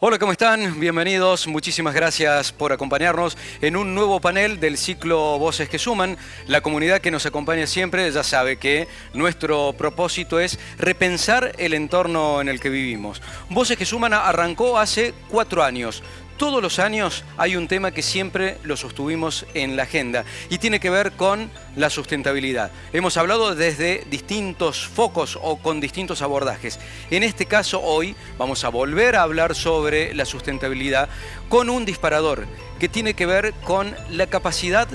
Hola, ¿cómo están? Bienvenidos. Muchísimas gracias por acompañarnos en un nuevo panel del ciclo Voces que Suman. La comunidad que nos acompaña siempre ya sabe que nuestro propósito es repensar el entorno en el que vivimos. Voces que Suman arrancó hace 4 años. Todos los años hay un tema que siempre lo sostuvimos en la agenda y tiene que ver con la sustentabilidad. Hemos hablado desde distintos focos o con distintos abordajes. En este caso, hoy vamos a volver a hablar sobre la sustentabilidad con un disparador que tiene que ver con la capacidad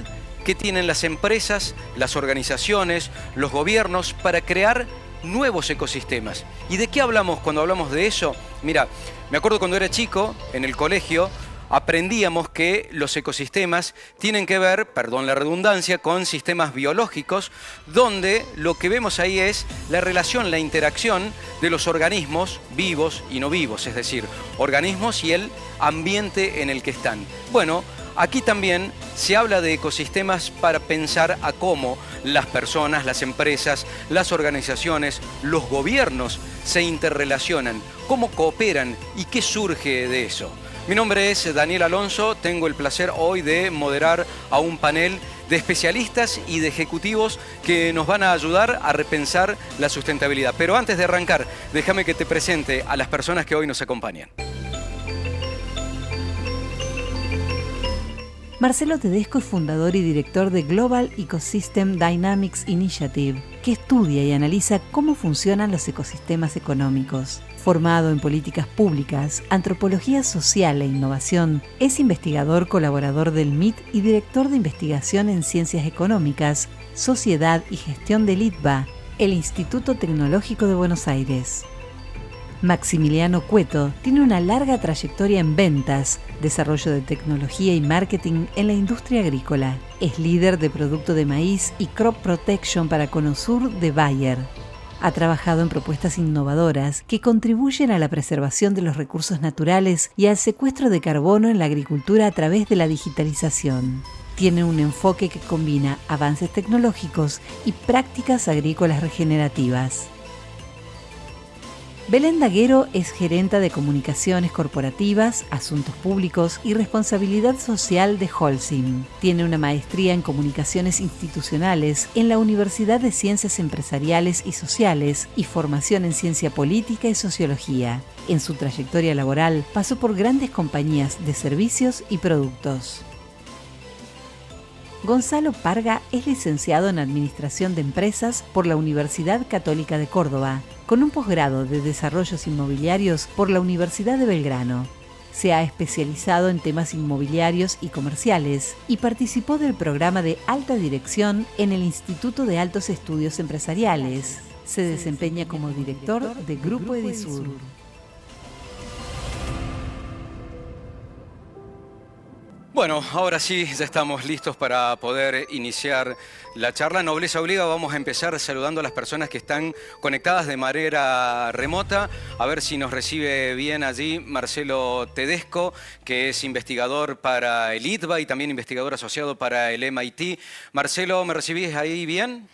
que tienen las empresas, las organizaciones, los gobiernos para crear nuevos ecosistemas. ¿Y de qué hablamos cuando hablamos de eso? Mira, me acuerdo cuando era chico, en el colegio, aprendíamos que los ecosistemas tienen que ver, perdón la redundancia, con sistemas biológicos, donde lo que vemos ahí es la relación, la interacción de los organismos vivos y no vivos, es decir, organismos y el ambiente en el que están. Bueno, aquí también se habla de ecosistemas para pensar a cómo las personas, las empresas, las organizaciones, los gobiernos se interrelacionan, cómo cooperan y qué surge de eso. Mi nombre es Daniel Alonso, tengo el placer hoy de moderar a un panel de especialistas y de ejecutivos que nos van a ayudar a repensar la sustentabilidad. Pero antes de arrancar, déjame que te presente a las personas que hoy nos acompañan. Marcelo Tedesco es fundador y director de Global Ecosystem Dynamics Initiative, que estudia y analiza cómo funcionan los ecosistemas económicos. Formado en políticas públicas, antropología social e innovación, es investigador colaborador del MIT y director de investigación en ciencias económicas, sociedad y gestión del ITBA, el Instituto Tecnológico de Buenos Aires. Maximiliano Cueto tiene una larga trayectoria en ventas, desarrollo de tecnología y marketing en la industria agrícola. Es líder de producto de maíz y crop protection para Conosur de Bayer. Ha trabajado en propuestas innovadoras que contribuyen a la preservación de los recursos naturales y al secuestro de carbono en la agricultura a través de la digitalización. Tiene un enfoque que combina avances tecnológicos y prácticas agrícolas regenerativas. Belén Daguero es gerenta de comunicaciones corporativas, asuntos públicos y responsabilidad social de Holcim. Tiene una maestría en comunicaciones institucionales en la Universidad de Ciencias Empresariales y Sociales y formación en ciencia política y sociología. En su trayectoria laboral pasó por grandes compañías de servicios y productos. Gonzalo Parga es licenciado en Administración de Empresas por la Universidad Católica de Córdoba, con un posgrado de Desarrollos Inmobiliarios por la Universidad de Belgrano. Se ha especializado en temas inmobiliarios y comerciales y participó del programa de alta dirección en el Instituto de Altos Estudios Empresariales. Se desempeña como director de Grupo Edisur. Bueno, ahora sí, ya estamos listos para poder iniciar la charla. Nobleza obliga, vamos a empezar saludando a las personas que están conectadas de manera remota. A ver si nos recibe bien allí Marcelo Tedesco, que es investigador para el ITBA y también investigador asociado para el MIT. Marcelo, ¿me recibís ahí bien?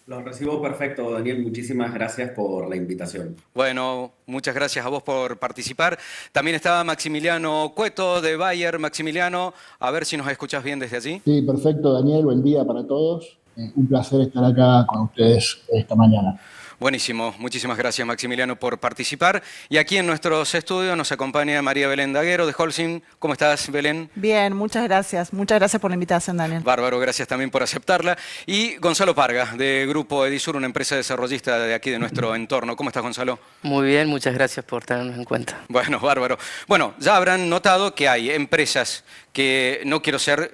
Lo recibo perfecto, Daniel. Muchísimas gracias por la invitación. Bueno, muchas gracias a vos por participar. También está Maximiliano Cueto de Bayer. Maximiliano, a ver si nos escuchás bien desde allí. Sí, perfecto, Daniel. Buen día para todos. Un placer estar acá con ustedes esta mañana. Buenísimo, muchísimas gracias Maximiliano por participar. Y aquí en nuestros estudios nos acompaña María Belén Daguero de Holcim. ¿Cómo estás, Belén? Bien, muchas gracias. Muchas gracias por la invitación, Daniel. Bárbaro, gracias también por aceptarla. Y Gonzalo Parga, de Grupo Edisur, una empresa desarrollista de aquí de nuestro entorno. ¿Cómo estás, Gonzalo? Muy bien, muchas gracias por tenernos en cuenta. Bueno, bárbaro. Bueno, ya habrán notado que hay empresas que no quiero ser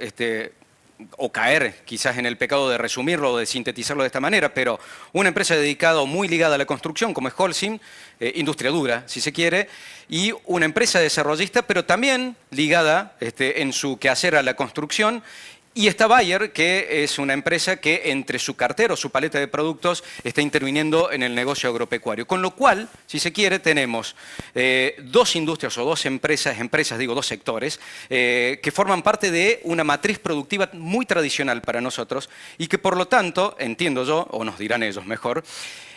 o caer quizás en el pecado de resumirlo o de sintetizarlo de esta manera, pero una empresa dedicada o muy ligada a la construcción, como es Holcim, industria dura, si se quiere, y una empresa desarrollista, pero también ligada en su quehacer a la construcción, Y está Bayer, que es una empresa que entre su cartera o su paleta de productos está interviniendo en el negocio agropecuario. Con lo cual, si se quiere, tenemos dos industrias o dos empresas, dos sectores, que forman parte de una matriz productiva muy tradicional para nosotros y que por lo tanto, entiendo yo, o nos dirán ellos mejor,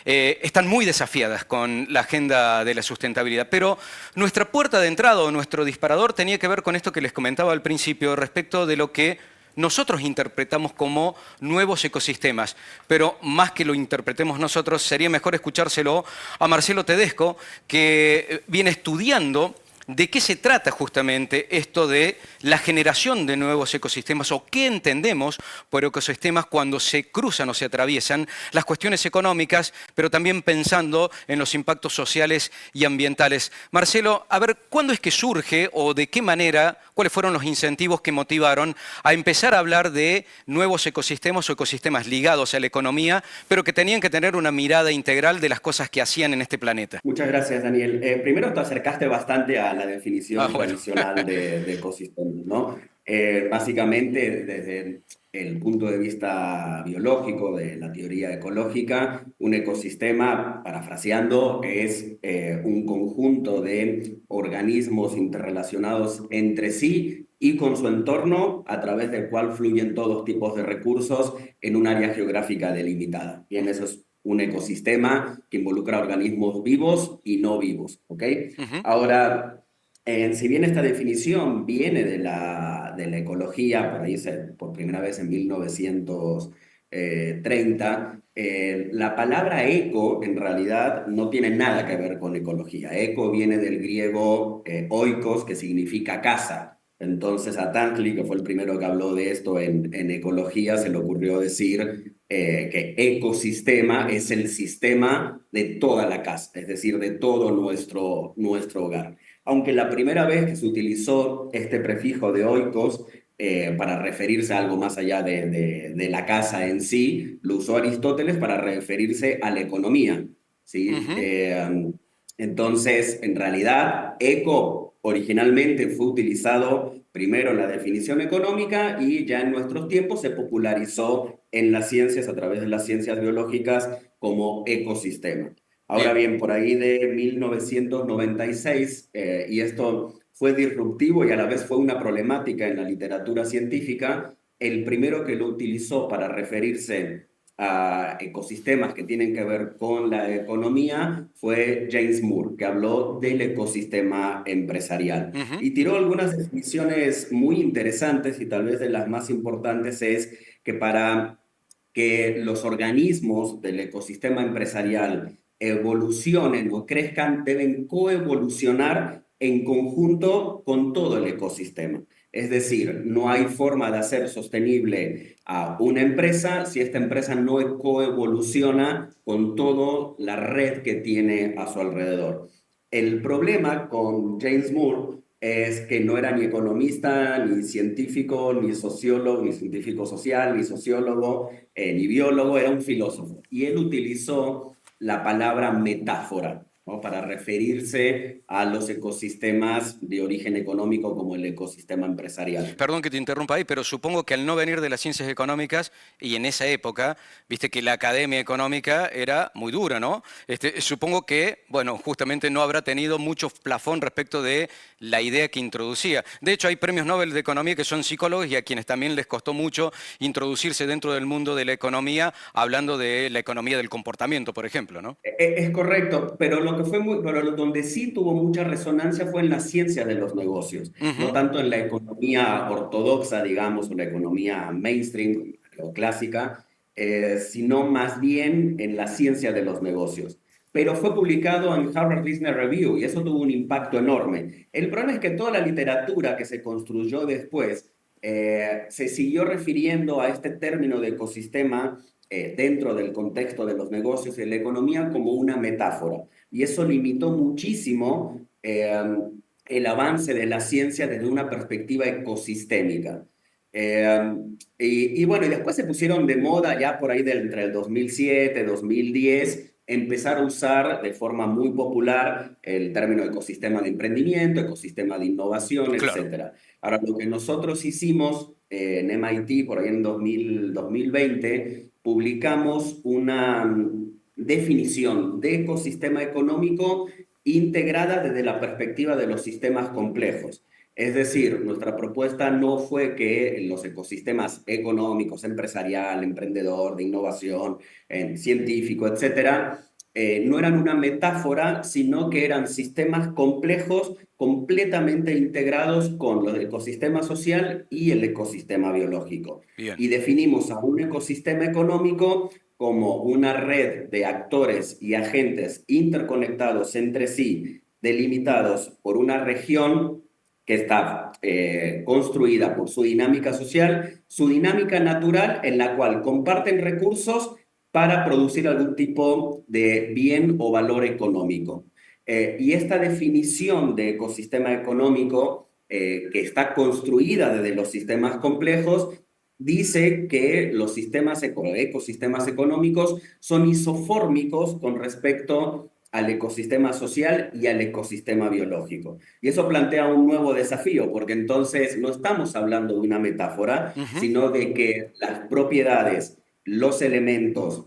están muy desafiadas con la agenda de la sustentabilidad. Pero nuestra puerta de entrada o nuestro disparador tenía que ver con esto que les comentaba al principio respecto de lo que nosotros interpretamos como nuevos ecosistemas, pero más que lo interpretemos nosotros, sería mejor escuchárselo a Marcelo Tedesco, que viene estudiando de qué se trata justamente esto de la generación de nuevos ecosistemas o qué entendemos por ecosistemas cuando se cruzan o se atraviesan las cuestiones económicas, pero también pensando en los impactos sociales y ambientales. Marcelo, a ver, ¿cuándo es que surge o de qué manera, cuáles fueron los incentivos que motivaron a empezar a hablar de nuevos ecosistemas o ecosistemas ligados a la economía, pero que tenían que tener una mirada integral de las cosas que hacían en este planeta? Muchas gracias, Daniel. Primero te acercaste bastante a la definición Bueno. tradicional de ecosistemas, ¿no? Básicamente, desde el punto de vista biológico de la teoría ecológica, un ecosistema, parafraseando, es un conjunto de organismos interrelacionados entre sí y con su entorno, a través del cual fluyen todos tipos de recursos en un área geográfica delimitada. Bien, eso es un ecosistema que involucra organismos vivos y no vivos, ¿ok? Ahora, si bien esta definición viene de la ecología, por ahí por primera vez en 1930, la palabra eco en realidad no tiene nada que ver con ecología. Eco viene del griego oikos, que significa casa. Entonces a Tantley, que fue el primero que habló de esto en ecología, se le ocurrió decir que ecosistema es el sistema de toda la casa, es decir, de todo nuestro hogar. Aunque la primera vez que se utilizó este prefijo de oikos para referirse a algo más allá de la casa en sí, lo usó Aristóteles para referirse a la economía, ¿sí? Entonces, en realidad, eco originalmente fue utilizado primero en la definición económica y ya en nuestros tiempos se popularizó en las ciencias, a través de las ciencias biológicas, como ecosistema. Ahora bien, por ahí de 1996, y esto fue disruptivo y a la vez fue una problemática en la literatura científica, el primero que lo utilizó para referirse a ecosistemas que tienen que ver con la economía fue James Moore, que habló del ecosistema empresarial. Y tiró algunas definiciones muy interesantes y tal vez de las más importantes es que para que los organismos del ecosistema empresarial evolucionen o crezcan, deben coevolucionar en conjunto con todo el ecosistema. Es decir, no hay forma de hacer sostenible a una empresa si esta empresa no coevoluciona con toda la red que tiene a su alrededor. El problema con James Moore es que no era ni economista, ni científico, ni sociólogo, ni científico social, ni sociólogo, ni biólogo, era un filósofo. Y él utilizó la palabra metáfora, ¿no?, para referirse a los ecosistemas de origen económico como el ecosistema empresarial. Perdón que te interrumpa ahí, pero supongo que al no venir de las ciencias económicas, y en esa época, viste que la academia económica era muy dura, ¿no? Supongo que, bueno, justamente no habrá tenido mucho plafón respecto de la idea que introducía. De hecho, hay premios Nobel de Economía que son psicólogos y a quienes también les costó mucho introducirse dentro del mundo de la economía, hablando de la economía del comportamiento, por ejemplo, ¿no? Es correcto, pero donde sí tuvo mucha resonancia fue en la ciencia de los negocios, no tanto en la economía ortodoxa, digamos, o la economía mainstream o clásica, sino más bien en la ciencia de los negocios. Pero fue publicado en Harvard Business Review y eso tuvo un impacto enorme. El problema es que toda la literatura que se construyó después se siguió refiriendo a este término de ecosistema dentro del contexto de los negocios y de la economía como una metáfora. Y eso limitó muchísimo el avance de la ciencia desde una perspectiva ecosistémica. Y bueno, y después se pusieron de moda ya por ahí entre el 2007 y 2010, empezar a usar de forma muy popular el término ecosistema de emprendimiento, ecosistema de innovación, Claro. etc. Ahora, lo que nosotros hicimos en MIT, por ahí en 2020, publicamos una definición de ecosistema económico integrada desde la perspectiva de los sistemas complejos. Es decir, nuestra propuesta no fue que los ecosistemas económicos, empresarial, emprendedor, de innovación, científico, etcétera, no eran una metáfora, sino que eran sistemas complejos completamente integrados con el ecosistema social y el ecosistema biológico. Bien. Y definimos a un ecosistema económico como una red de actores y agentes interconectados entre sí, delimitados por una región que está construida por su dinámica social, su dinámica natural, en la cual comparten recursos para producir algún tipo de bien o valor económico. Y esta definición de ecosistema económico, que está construida desde los sistemas complejos, dice que los ecosistemas económicos son isofórmicos con respecto al ecosistema social y al ecosistema biológico. Y eso plantea un nuevo desafío, porque entonces no estamos hablando de una metáfora, sino de que las propiedades, los elementos,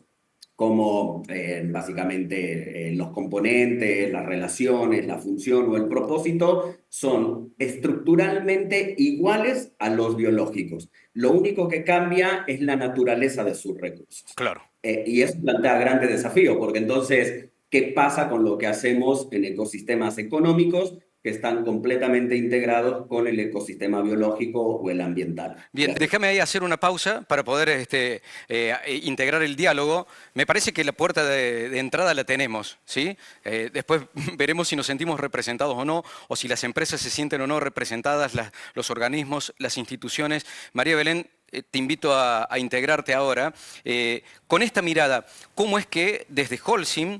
como básicamente los componentes, las relaciones, la función o el propósito, son estructuralmente iguales a los biológicos. Lo único que cambia es la naturaleza de sus recursos. Claro. Y eso plantea grandes desafíos, porque entonces, ¿qué pasa con lo que hacemos en ecosistemas económicos que están completamente integrados con el ecosistema biológico o el ambiental? Bien, déjame ahí hacer una pausa para poder integrar el diálogo. Me parece que la puerta de entrada la tenemos, ¿sí? Después veremos si nos sentimos representados o no, o si las empresas se sienten o no representadas, los organismos, las instituciones. María Belén, te invito a integrarte ahora. Con esta mirada, ¿cómo es que desde Holcim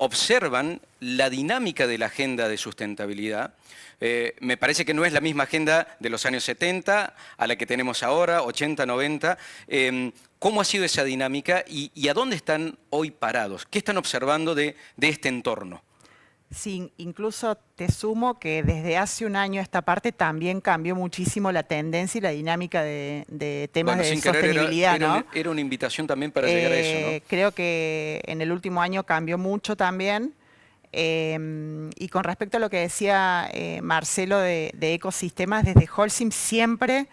observan la dinámica de la agenda de sustentabilidad? Me parece que no es la misma agenda de los años 70 a la que tenemos ahora, 80, 90. ¿Cómo ha sido esa dinámica y a dónde están hoy parados? ¿Qué están observando de este entorno? Sí, incluso te sumo que desde hace un año esta parte también cambió muchísimo la tendencia y la dinámica de temas de sostenibilidad, ¿no? Era una invitación también para llegar a eso, ¿no? Creo que en el último año cambió mucho también. Y con respecto a lo que decía Marcelo de ecosistemas, desde Holcim siempre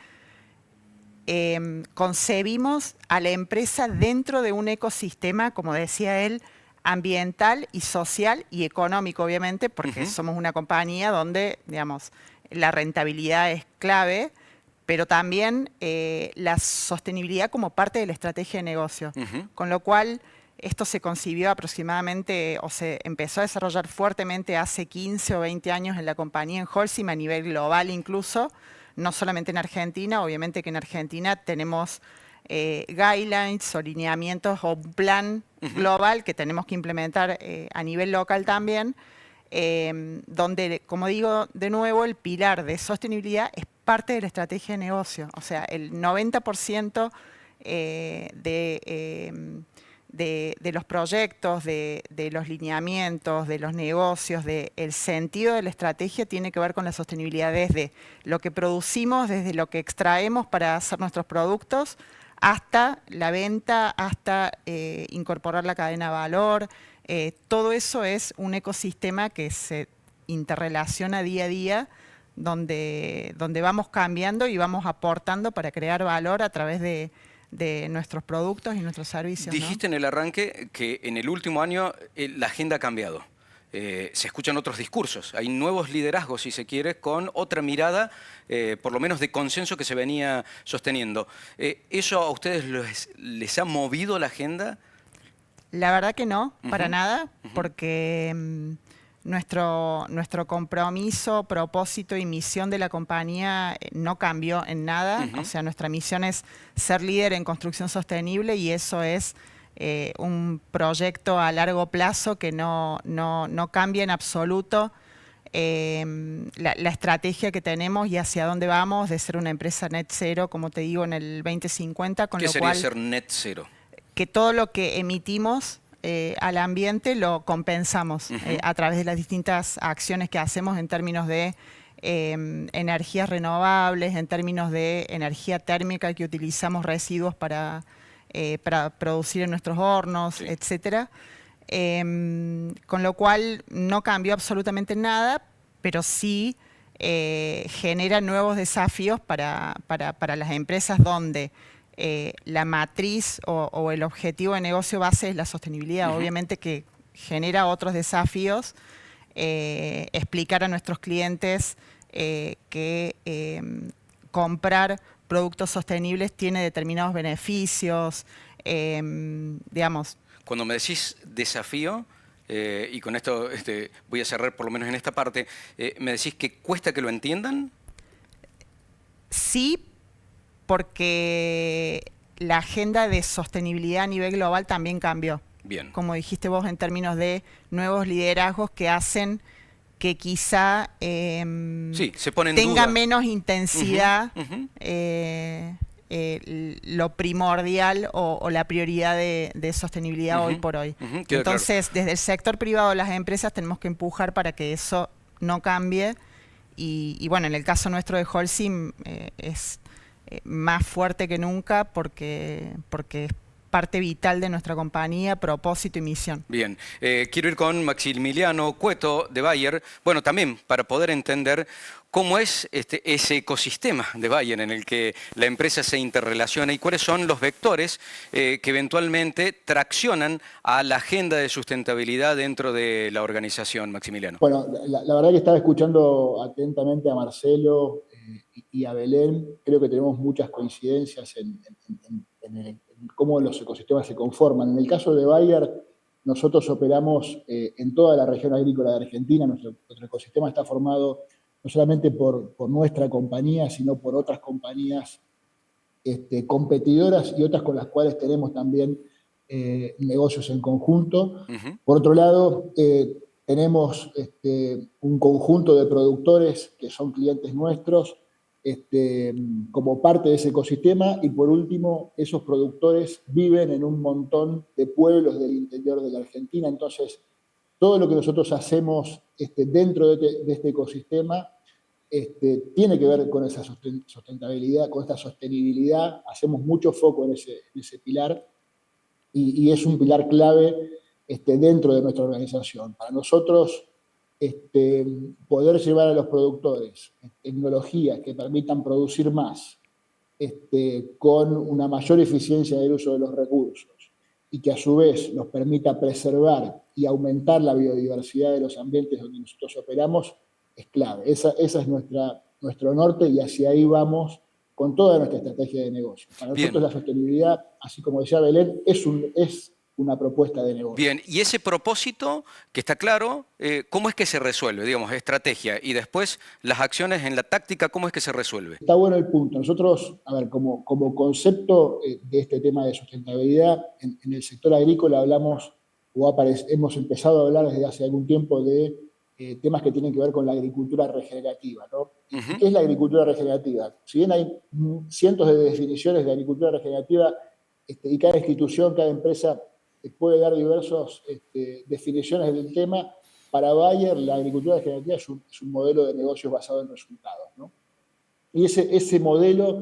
concebimos a la empresa dentro de un ecosistema, como decía él, ambiental y social y económico, obviamente, porque somos una compañía donde, digamos, la rentabilidad es clave, pero también la sostenibilidad como parte de la estrategia de negocio. Con lo cual, esto se concibió aproximadamente, o se empezó a desarrollar fuertemente hace 15 o 20 años en la compañía, en Holcim, a nivel global incluso, no solamente en Argentina. Obviamente que en Argentina tenemos guidelines o lineamientos o un plan global que tenemos que implementar a nivel local también, donde, como digo de nuevo, el pilar de sostenibilidad es parte de la estrategia de negocio. O sea, el 90% de los proyectos, de los lineamientos, de los negocios, del sentido de la estrategia tiene que ver con la sostenibilidad desde lo que producimos, desde lo que extraemos para hacer nuestros productos, hasta la venta, hasta incorporar la cadena de valor. Todo eso es un ecosistema que se interrelaciona día a día, donde vamos cambiando y vamos aportando para crear valor a través de nuestros productos y nuestros servicios. Dijiste, ¿no?, en el arranque que en el último año la agenda ha cambiado. Se escuchan otros discursos, hay nuevos liderazgos, si se quiere, con otra mirada, por lo menos de consenso que se venía sosteniendo. ¿Eso a ustedes les ha movido la agenda? La verdad que no, para nada, porque nuestro compromiso, propósito y misión de la compañía no cambió en nada. O sea, nuestra misión es ser líder en construcción sostenible y eso es un proyecto a largo plazo que no cambia en absoluto la estrategia que tenemos y hacia dónde vamos de ser una empresa net cero, como te digo, en el 2050. ¿Qué sería ser net cero? Que todo lo que emitimos al ambiente lo compensamos a través de las distintas acciones que hacemos en términos de energías renovables, en términos de energía térmica que utilizamos residuos para producir en nuestros hornos, Sí. etcétera. Con lo cual no cambió absolutamente nada, pero sí genera nuevos desafíos para las empresas donde la matriz o el objetivo de negocio base es la sostenibilidad. Obviamente que genera otros desafíos, explicar a nuestros clientes que comprar productos sostenibles tiene determinados beneficios, digamos. Cuando me decís desafío, y con esto voy a cerrar por lo menos en esta parte, ¿me decís que cuesta que lo entiendan? Sí, porque la agenda de sostenibilidad a nivel global también cambió. Bien. Como dijiste vos, en términos de nuevos liderazgos que hacen que quizá Sí, se pone en tenga duda. menos intensidad Ujú. lo primordial o la prioridad de sostenibilidad hoy por hoy. Queda claro. Entonces, desde el sector privado de las empresas tenemos que empujar para que eso no cambie. Y bueno, en el caso nuestro de Holcim es más fuerte que nunca porque es parte vital de nuestra compañía, propósito y misión. Bien, quiero ir con Maximiliano Cueto de Bayer, bueno, también para poder entender cómo es ese ecosistema de Bayer en el que la empresa se interrelaciona y cuáles son los vectores que eventualmente traccionan a la agenda de sustentabilidad dentro de la organización, Maximiliano. Bueno, la verdad que estaba escuchando atentamente a Marcelo y a Belén. Creo que tenemos muchas coincidencias en cómo los ecosistemas se conforman. En el caso de Bayer, nosotros operamos en toda la región agrícola de Argentina. Nuestro ecosistema está formado no solamente por nuestra compañía, sino por otras compañías competidoras y otras con las cuales tenemos también negocios en conjunto. Por otro lado, tenemos un conjunto de productores que son clientes nuestros como parte de ese ecosistema, y por último, esos productores viven en un montón de pueblos del interior de la Argentina. Entonces, todo lo que nosotros hacemos dentro de este ecosistema tiene que ver con esa sustentabilidad, con esta sostenibilidad. Hacemos mucho foco en ese pilar, y es un pilar clave dentro de nuestra organización. Para nosotros, poder llevar a los productores tecnologías que permitan producir más, con una mayor eficiencia del uso de los recursos, y que a su vez nos permita preservar y aumentar la biodiversidad de los ambientes donde nosotros operamos, es clave. Esa es nuestro norte, y hacia ahí vamos con toda nuestra estrategia de negocio. Para nosotros la sostenibilidad, así como decía Belén, es una propuesta de negocio. Bien, y ese propósito, que está claro, ¿cómo es que se resuelve? Digamos, estrategia, y después las acciones en la táctica, ¿cómo es que se resuelve? Está bueno el punto. Nosotros, a ver, como concepto de este tema de sustentabilidad, en el sector agrícola hablamos, hemos empezado a hablar desde hace algún tiempo de temas que tienen que ver con la agricultura regenerativa, ¿no? ¿Qué es la agricultura regenerativa? Si bien hay cientos de definiciones de agricultura regenerativa, y cada institución, cada empresa puede dar diversas definiciones del tema, para Bayer la agricultura regenerativa es un modelo de negocios basado en resultados, ¿no? Y ese modelo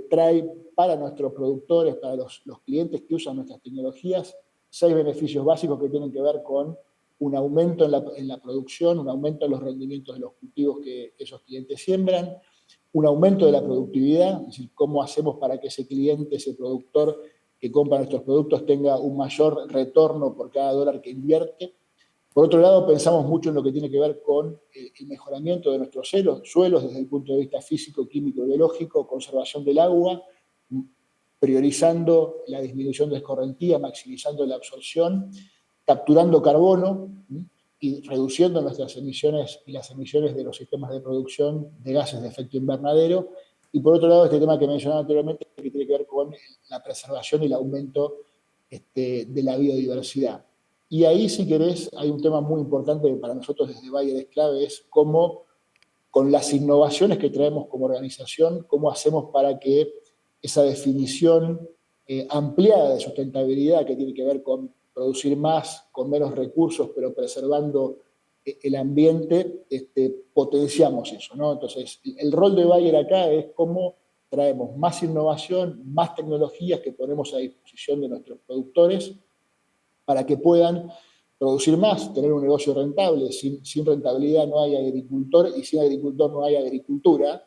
trae para nuestros productores, para los clientes que usan nuestras tecnologías, 6 beneficios básicos que tienen que ver con un aumento en la producción, un aumento en los rendimientos de los cultivos que esos clientes siembran, un aumento de la productividad, es decir, cómo hacemos para que ese cliente, ese productor que compra nuestros productos tenga un mayor retorno por cada dólar que invierte. Por otro lado, pensamos mucho en lo que tiene que ver con el mejoramiento de nuestros suelos desde el punto de vista físico, químico, biológico, conservación del agua, priorizando la disminución de escorrentía, maximizando la absorción, capturando carbono y reduciendo nuestras emisiones y las emisiones de los sistemas de producción de gases de efecto invernadero. Y por otro lado, este tema que mencionaba anteriormente, que tiene que ver con la preservación y el aumento de la biodiversidad. Y ahí, si querés, hay un tema muy importante que para nosotros desde Bayer es clave, es cómo, con las innovaciones que traemos como organización, cómo hacemos para que esa definición ampliada de sustentabilidad, que tiene que ver con producir más, con menos recursos, pero preservando el ambiente, potenciamos eso, ¿no? Entonces, el rol de Bayer acá es cómo traemos más innovación, más tecnologías que ponemos a disposición de nuestros productores para que puedan producir más, tener un negocio rentable. Sin rentabilidad no hay agricultor y sin agricultor no hay agricultura.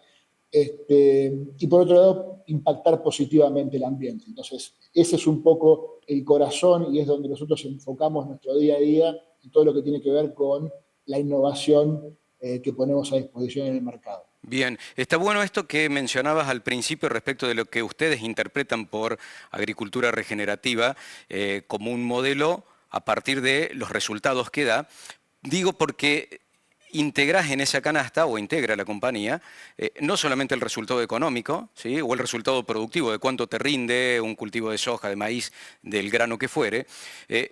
Y por otro lado, impactar positivamente el ambiente. Entonces, ese es un poco el corazón y es donde nosotros enfocamos nuestro día a día en todo lo que tiene que ver con la innovación que ponemos a disposición en el mercado. Bien, está bueno esto que mencionabas al principio respecto de lo que ustedes interpretan por agricultura regenerativa como un modelo a partir de los resultados que da. Digo porque integrás en esa canasta, o integra la compañía, no solamente el resultado económico, ¿sí?, o el resultado productivo, de cuánto te rinde un cultivo de soja, de maíz, del grano que fuere,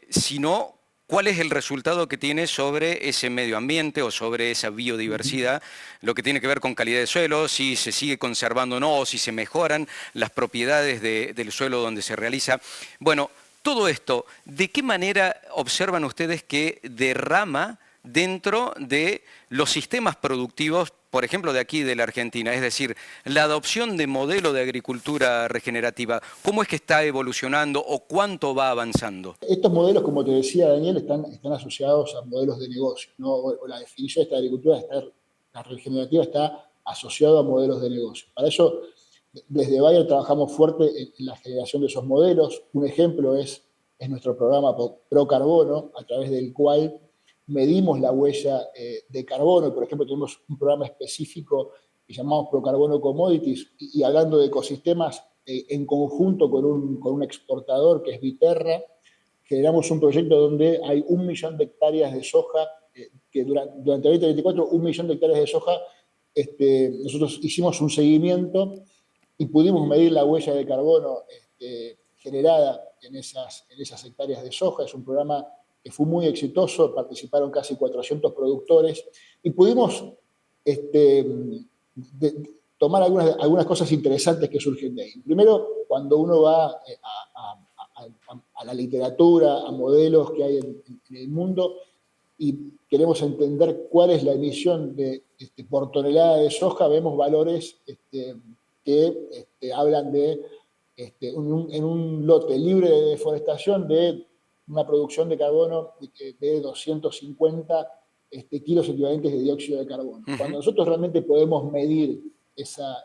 sino cuál es el resultado que tiene sobre ese medio ambiente o sobre esa biodiversidad, lo que tiene que ver con calidad de suelo, si se sigue conservando o no, o si se mejoran las propiedades del suelo donde se realiza. Bueno, todo esto, ¿de qué manera observan ustedes que derrama dentro de los sistemas productivos, por ejemplo, de aquí de la Argentina? Es decir, la adopción de modelo de agricultura regenerativa, ¿cómo es que está evolucionando o cuánto va avanzando? Estos modelos, como te decía Daniel, están asociados a modelos de negocio, ¿no? O la definición de esta agricultura, la regenerativa, está asociada a modelos de negocio. Para eso, desde Bayer trabajamos fuerte en la generación de esos modelos. Un ejemplo es nuestro programa ProCarbono, a través del cual medimos la huella de carbono. Por ejemplo, tenemos un programa específico que llamamos ProCarbono Commodities, y hablando de ecosistemas, en conjunto con un exportador que es Viterra, generamos un proyecto donde hay 1 millón de hectáreas de soja, que durante 2024, 1 millón de hectáreas de soja, nosotros hicimos un seguimiento y pudimos medir la huella de carbono generada en esas hectáreas de soja. Es un programa que fue muy exitoso, participaron casi 400 productores y pudimos tomar algunas cosas interesantes que surgen de ahí. Primero, cuando uno va a la literatura, a modelos que hay en el mundo y queremos entender cuál es la emisión por tonelada de soja, vemos valores que hablan de, en un lote libre de deforestación, de una producción de carbono de 250 kilos equivalentes de dióxido de carbono. Cuando nosotros realmente podemos medir esa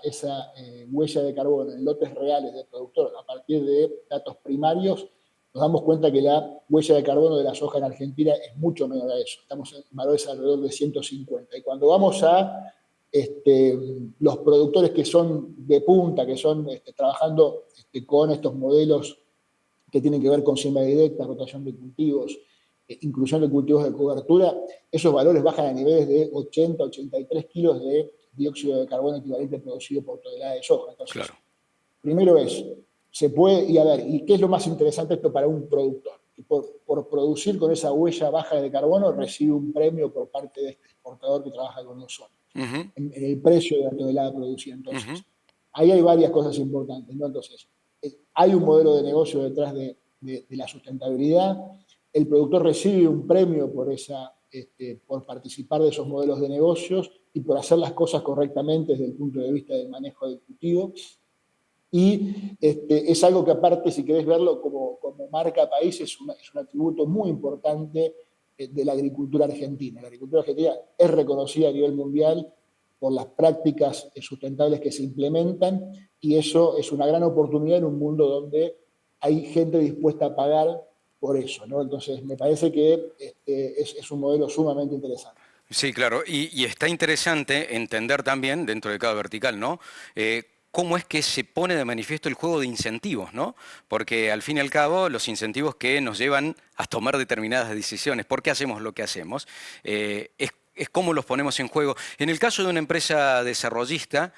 huella de carbono en lotes reales del productor a partir de datos primarios, nos damos cuenta que la huella de carbono de la soja en Argentina es mucho menor a eso. Estamos en valores alrededor de 150. Y cuando vamos a los productores que son de punta, que son trabajando con estos modelos que tienen que ver con siembra directa, rotación de cultivos, inclusión de cultivos de cobertura, esos valores bajan a niveles de 80, 83 kilos de dióxido de carbono equivalente producido por tonelada de soja. Entonces, claro, primero se puede, ¿y qué es lo más interesante esto para un productor? Que por producir con esa huella baja de carbono recibe un premio por parte de este exportador que trabaja con nosotros, en el precio de la tonelada producida. Entonces, ahí hay varias cosas importantes, ¿no? Entonces, hay un modelo de negocio detrás de la sustentabilidad. El productor recibe un premio por participar de esos modelos de negocios y por hacer las cosas correctamente desde el punto de vista del manejo del cultivo. Y es algo que, aparte, si querés verlo como marca país, es un atributo muy importante de la agricultura argentina. La agricultura argentina es reconocida a nivel mundial por las prácticas sustentables que se implementan, y eso es una gran oportunidad en un mundo donde hay gente dispuesta a pagar por eso, ¿no? Entonces, me parece que es un modelo sumamente interesante. Sí, claro, y está interesante entender también, dentro de cada vertical, ¿no?, cómo es que se pone de manifiesto el juego de incentivos, ¿no? Porque al fin y al cabo, los incentivos que nos llevan a tomar determinadas decisiones, ¿por qué hacemos lo que hacemos? Es cómo los ponemos en juego. En el caso de una empresa desarrollista,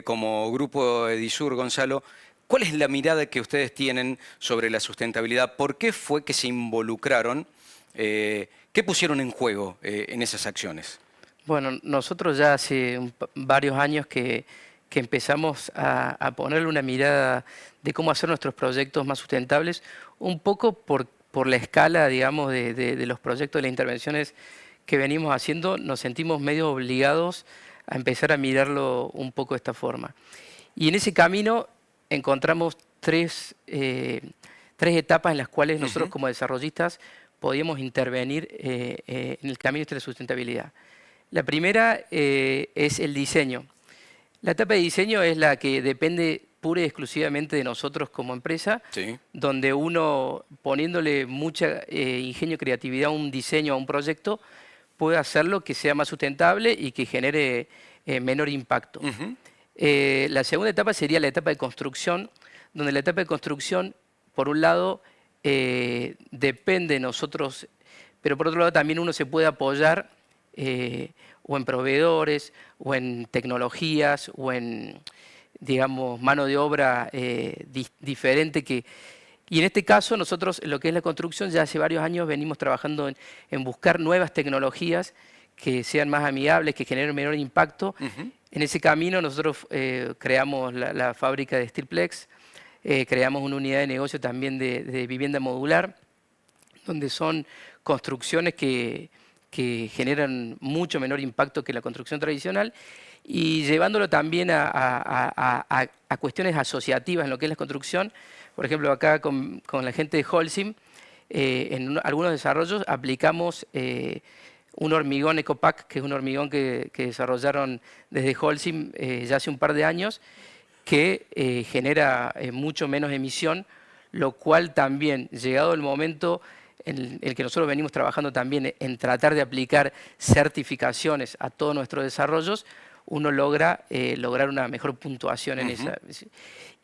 como Grupo Edisur, Gonzalo, ¿cuál es la mirada que ustedes tienen sobre la sustentabilidad? ¿Por qué fue que se involucraron? ¿Qué pusieron en juego en esas acciones? Bueno, nosotros ya hace varios años que empezamos a ponerle una mirada de cómo hacer nuestros proyectos más sustentables, un poco por la escala, digamos, de los proyectos, de las intervenciones que venimos haciendo, nos sentimos medio obligados a empezar a mirarlo un poco de esta forma. Y en ese camino encontramos tres etapas en las cuales nosotros como desarrollistas podíamos intervenir en el camino de la sustentabilidad. La primera es el diseño. La etapa de diseño es la que depende pura y exclusivamente de nosotros como empresa, donde uno, poniéndole mucha ingenio y creatividad a un diseño, a un proyecto, puede hacerlo que sea más sustentable y que genere menor impacto. La segunda etapa sería la etapa de construcción, donde la etapa de construcción, por un lado, depende de nosotros, pero por otro lado también uno se puede apoyar o en proveedores, o en tecnologías, o en, digamos, mano de obra diferente que... Y en este caso nosotros, lo que es la construcción, ya hace varios años venimos trabajando en buscar nuevas tecnologías que sean más amigables, que generen menor impacto. En ese camino nosotros creamos la fábrica de Steelplex, creamos una unidad de negocio también de vivienda modular, donde son construcciones que generan mucho menor impacto que la construcción tradicional, y llevándolo también a cuestiones asociativas en lo que es la construcción. Por ejemplo, acá con la gente de Holcim, en algunos desarrollos aplicamos un hormigón EcoPack, que es un hormigón que desarrollaron desde Holcim ya hace un par de años, que genera mucho menos emisión, lo cual también, llegado el momento en el que nosotros venimos trabajando también en tratar de aplicar certificaciones a todos nuestros desarrollos, uno logra lograr una mejor puntuación en esa.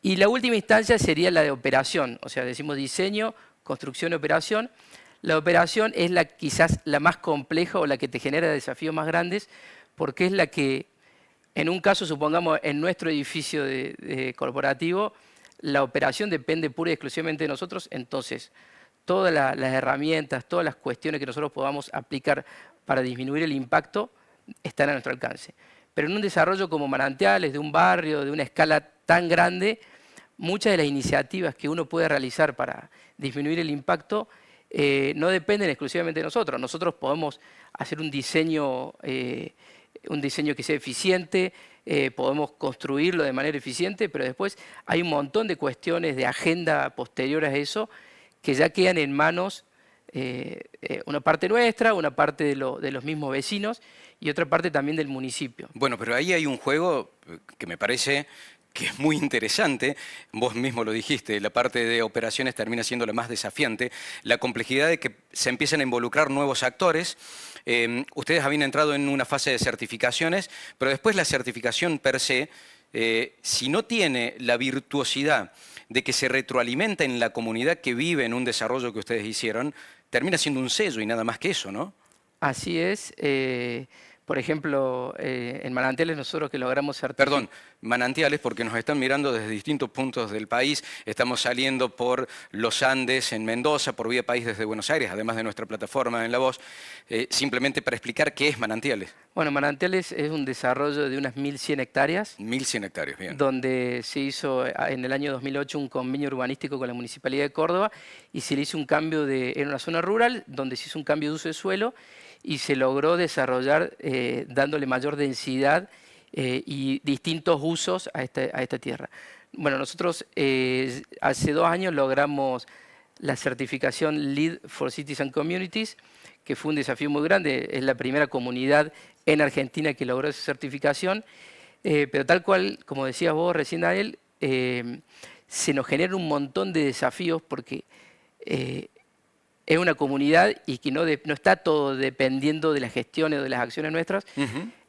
Y la última instancia sería la de operación, o sea, decimos diseño, construcción y operación. La operación es quizás la más compleja o la que te genera desafíos más grandes, porque es la que, en un caso, supongamos, en nuestro edificio corporativo, la operación depende pura y exclusivamente de nosotros, entonces todas las herramientas, todas las cuestiones que nosotros podamos aplicar para disminuir el impacto están a nuestro alcance. Pero en un desarrollo como Manantiales, de un barrio, de una escala tan grande, muchas de las iniciativas que uno puede realizar para disminuir el impacto no dependen exclusivamente de nosotros. Nosotros podemos hacer un diseño que sea eficiente, podemos construirlo de manera eficiente, pero después hay un montón de cuestiones de agenda posteriores a eso que ya quedan en manos, una parte nuestra, una parte de los mismos vecinos y otra parte también del municipio. Bueno, pero ahí hay un juego que me parece que es muy interesante. Vos mismo lo dijiste, la parte de operaciones termina siendo la más desafiante. La complejidad de que se empiezan a involucrar nuevos actores. Ustedes habían entrado en una fase de certificaciones, pero después la certificación per se, si no tiene la virtuosidad de que se retroalimenta en la comunidad que vive en un desarrollo que ustedes hicieron, termina siendo un sello y nada más que eso, ¿no? Así es. Por ejemplo, en Manantiales nosotros que logramos certificar... Perdón, Manantiales, porque nos están mirando desde distintos puntos del país. Estamos saliendo por los Andes en Mendoza, por Vía País desde Buenos Aires, además de nuestra plataforma en La Voz. Simplemente para explicar qué es Manantiales. Bueno, Manantiales es un desarrollo de unas 1.100 hectáreas. 1.100 hectáreas, bien. Donde se hizo en el año 2008 un convenio urbanístico con la Municipalidad de Córdoba y se le hizo un cambio en una zona rural donde se hizo un cambio de uso de suelo y se logró desarrollar dándole mayor densidad y distintos usos a esta tierra. Bueno, nosotros hace 2 años logramos la certificación LEED for Cities and Communities, que fue un desafío muy grande. Es la primera comunidad en Argentina que logró esa certificación, pero tal cual, como decías vos recién, Daniel, se nos generan un montón de desafíos porque es una comunidad y que no está todo dependiendo de las gestiones o de las acciones nuestras,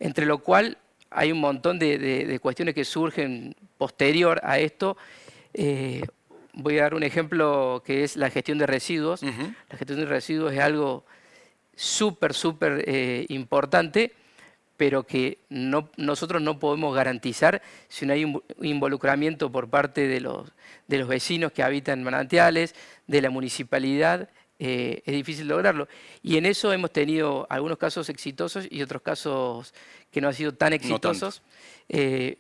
entre lo cual hay un montón de cuestiones que surgen posterior a esto. Voy a dar un ejemplo que es la gestión de residuos. La gestión de residuos es algo súper importante, pero que nosotros no podemos garantizar si no hay un involucramiento por parte de los vecinos que habitan Manantiales, de la municipalidad. Es difícil lograrlo. Y en eso hemos tenido algunos casos exitosos y otros casos que no han sido tan exitosos.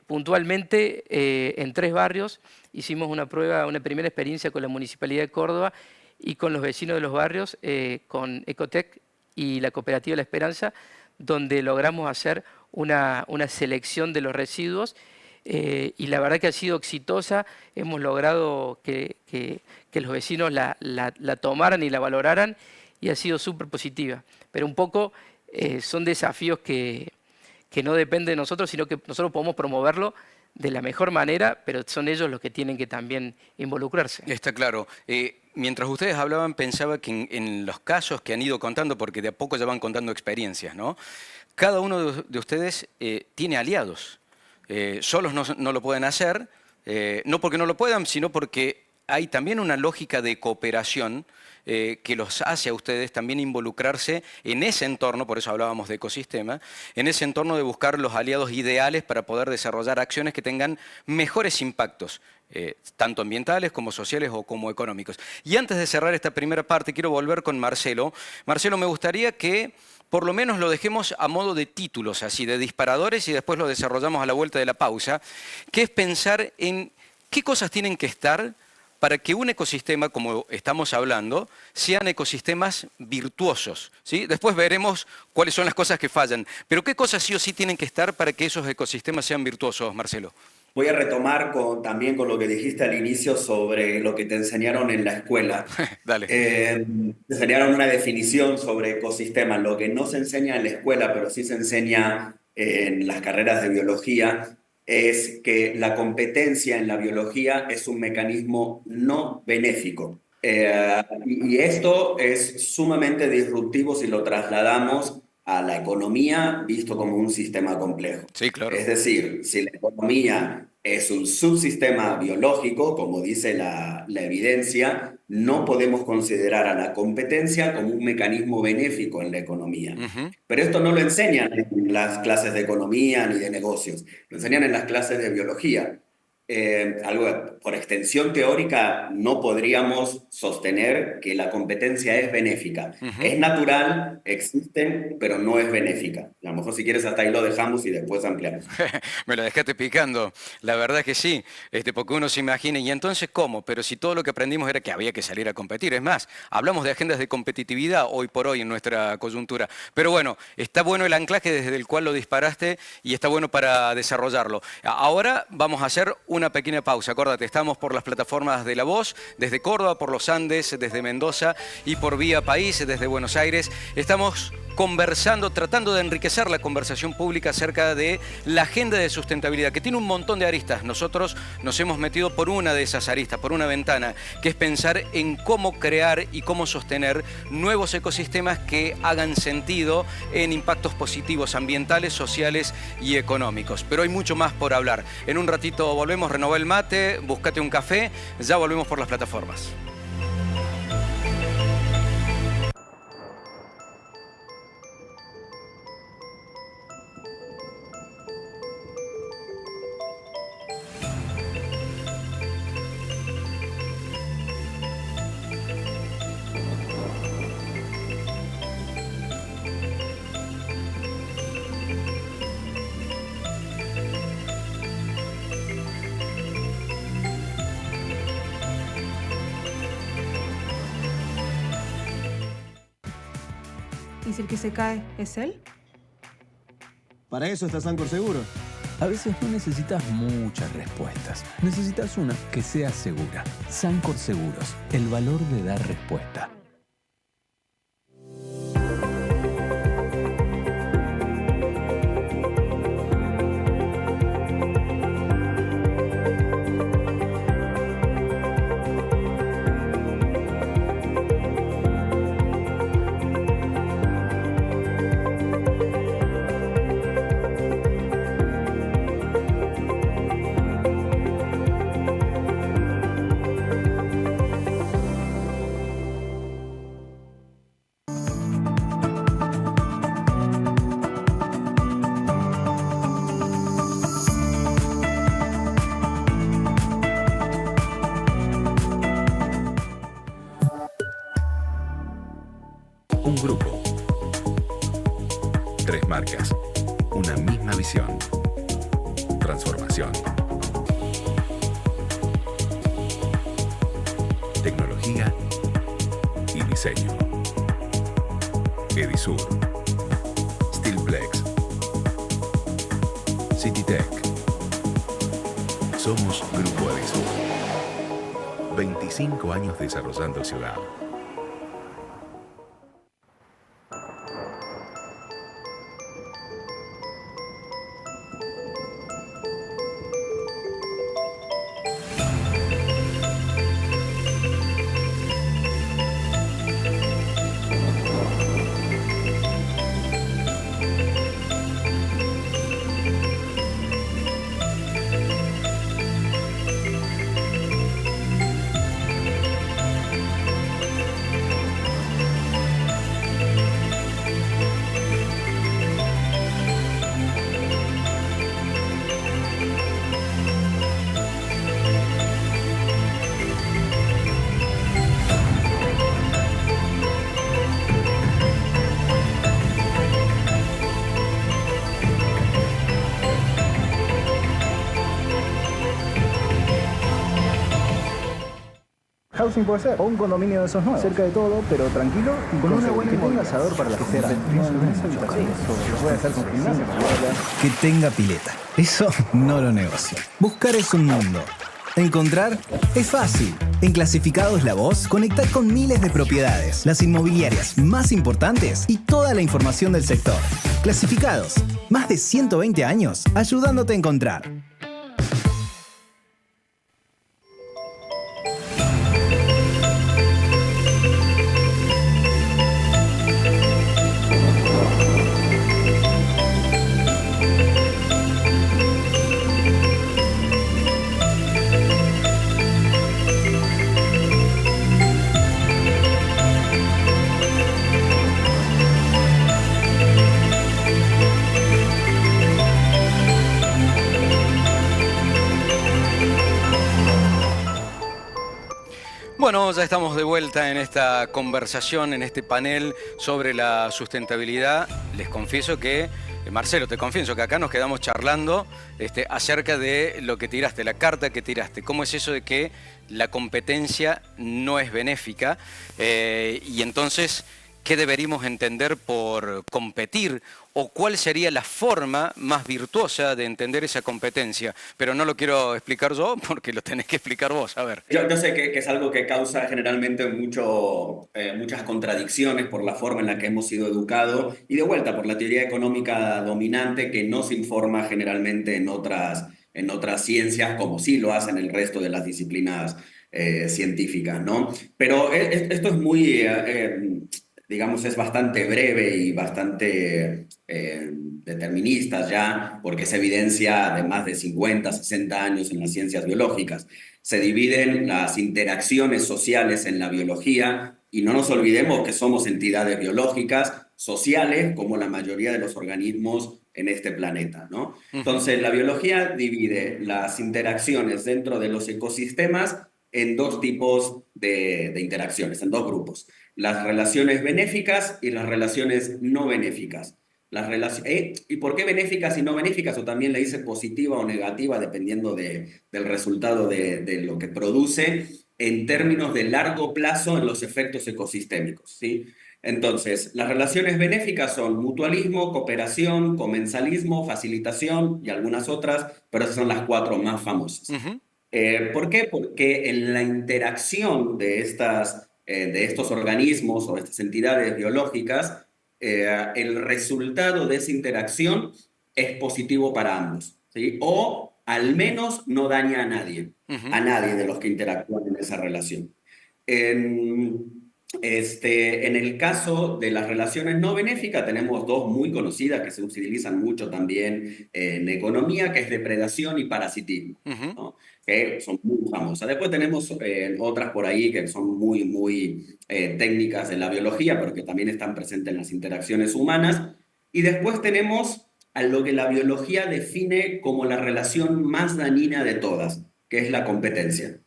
Puntualmente, en 3 barrios hicimos una primera experiencia con la Municipalidad de Córdoba y con los vecinos de los barrios, con Ecotec y la Cooperativa La Esperanza, donde logramos hacer una selección de los residuos y la verdad que ha sido exitosa. Hemos logrado que los vecinos la tomaran y la valoraran y ha sido súper positiva. Pero un poco son desafíos que no dependen de nosotros, sino que nosotros podemos promoverlo de la mejor manera, pero son ellos los que tienen que también involucrarse. Está claro. Mientras ustedes hablaban, pensaba que en los casos que han ido contando, porque de a poco ya van contando experiencias, ¿no? Cada uno de ustedes tiene aliados. Solos no lo pueden hacer, no porque no lo puedan, sino porque hay también una lógica de cooperación que los hace a ustedes también involucrarse en ese entorno, por eso hablábamos de ecosistema, en ese entorno de buscar los aliados ideales para poder desarrollar acciones que tengan mejores impactos, tanto ambientales como sociales o como económicos. Y antes de cerrar esta primera parte, quiero volver con Marcelo. Marcelo, me gustaría que por lo menos lo dejemos a modo de títulos, así, de disparadores, y después lo desarrollamos a la vuelta de la pausa, que es pensar en qué cosas tienen que estar para que un ecosistema, como estamos hablando, sean ecosistemas virtuosos, ¿sí? Después veremos cuáles son las cosas que fallan. Pero ¿qué cosas sí o sí tienen que estar para que esos ecosistemas sean virtuosos, Marcelo? Voy a retomar también con lo que dijiste al inicio sobre lo que te enseñaron en la escuela. Dale. Te enseñaron una definición sobre ecosistemas, lo que no se enseña en la escuela, pero sí se enseña en las carreras de biología, es que la competencia en la biología es un mecanismo no benéfico. Y esto es sumamente disruptivo si lo trasladamos a la economía visto como un sistema complejo. Sí, claro. Es decir, si la economía es un subsistema biológico, como dice la evidencia, no podemos considerar a la competencia como un mecanismo benéfico en la economía. Pero esto no lo enseñan en las clases de economía ni de negocios, lo enseñan en las clases de biología. Algo por extensión teórica no podríamos sostener que la competencia es benéfica. Es natural, existe, pero no es benéfica. A lo mejor si quieres hasta ahí lo dejamos y después ampliamos. Me lo dejaste picando. La verdad que sí, porque uno se imagina, ¿y entonces cómo? Pero si todo lo que aprendimos era que había que salir a competir. Es más, hablamos de agendas de competitividad hoy por hoy en nuestra coyuntura. Pero bueno, está bueno el anclaje desde el cual lo disparaste y está bueno para desarrollarlo. Ahora vamos a hacer una pequeña pausa. Acuérdate, estamos por las plataformas de La Voz, desde Córdoba, por los Andes, desde Mendoza y por Vía País, desde Buenos Aires. Estamos conversando, tratando de enriquecer la conversación pública acerca de la agenda de sustentabilidad, que tiene un montón de aristas. Nosotros nos hemos metido por una de esas aristas, por una ventana, que es pensar en cómo crear y cómo sostener nuevos ecosistemas que hagan sentido en impactos positivos ambientales, sociales y económicos. Pero hay mucho más por hablar. En un ratito volvemos, renová el mate, búscate un café, ya volvemos por las plataformas. ¿Y si el que se cae es él? Para eso está Sancor Seguros. A veces no necesitas muchas respuestas. Necesitas una que sea segura. Sancor Seguros, el valor de dar respuesta. Un grupo. 3 marcas. Una misma visión. Transformación. Tecnología y diseño. Edisur, Steelplex, Citytech. Somos Grupo Edisur. 25 años desarrollando ciudad. Housing puede ser, o un condominio de esos nuevos, cerca de todo, pero tranquilo y con una buena que tenga asador para la fiesta. Puede ser con gimnasio. Que tenga pileta. Eso no lo negocio. Buscar es un mundo. Encontrar es fácil. En Clasificados La Voz, conectad con miles de propiedades, las inmobiliarias más importantes y toda la información del sector. Clasificados, más de 120 años ayudándote a encontrar. Bueno, ya estamos de vuelta en esta conversación, en este panel sobre la sustentabilidad. Les confieso que, Marcelo, te confieso que acá nos quedamos charlando acerca de lo que tiraste, la carta que tiraste. ¿Cómo es eso de que la competencia no es benéfica? Y entonces, ¿qué deberíamos entender por competir? ¿O cuál sería la forma más virtuosa de entender esa competencia? Pero no lo quiero explicar yo porque lo tenés que explicar vos. A ver. Yo sé que es algo que causa generalmente muchas contradicciones por la forma en la que hemos sido educados y de vuelta por la teoría económica dominante que no se informa generalmente en otras ciencias como sí lo hacen el resto de las disciplinas científicas, ¿no? Pero esto es muy... digamos, es bastante breve y bastante determinista ya, porque es evidencia de más de 50, 60 años en las ciencias biológicas. Se dividen las interacciones sociales en la biología y no nos olvidemos que somos entidades biológicas, sociales, como la mayoría de los organismos en este planeta, ¿no? Entonces, la biología divide las interacciones dentro de los ecosistemas en dos tipos de interacciones, en dos grupos. Las relaciones benéficas y las relaciones no benéficas. ¿Y por qué benéficas y no benéficas? O también le dice positiva o negativa, dependiendo del resultado de lo que produce, en términos de largo plazo en los efectos ecosistémicos, ¿sí? Entonces, las relaciones benéficas son mutualismo, cooperación, comensalismo, facilitación y algunas otras, pero esas son las 4 más famosas. ¿Por qué? Porque en la interacción de estos organismos o estas entidades biológicas, el resultado de esa interacción es positivo para ambos, ¿sí? O al menos no daña a nadie de los que interactúan en esa relación. En el caso de las relaciones no benéficas tenemos dos muy conocidas que se utilizan mucho también en economía, que es depredación y parasitismo, ¿no? Que son muy famosas. Después tenemos otras por ahí que son muy técnicas en la biología, pero que también están presentes en las interacciones humanas. Y después tenemos a lo que la biología define como la relación más dañina de todas, que es la competencia.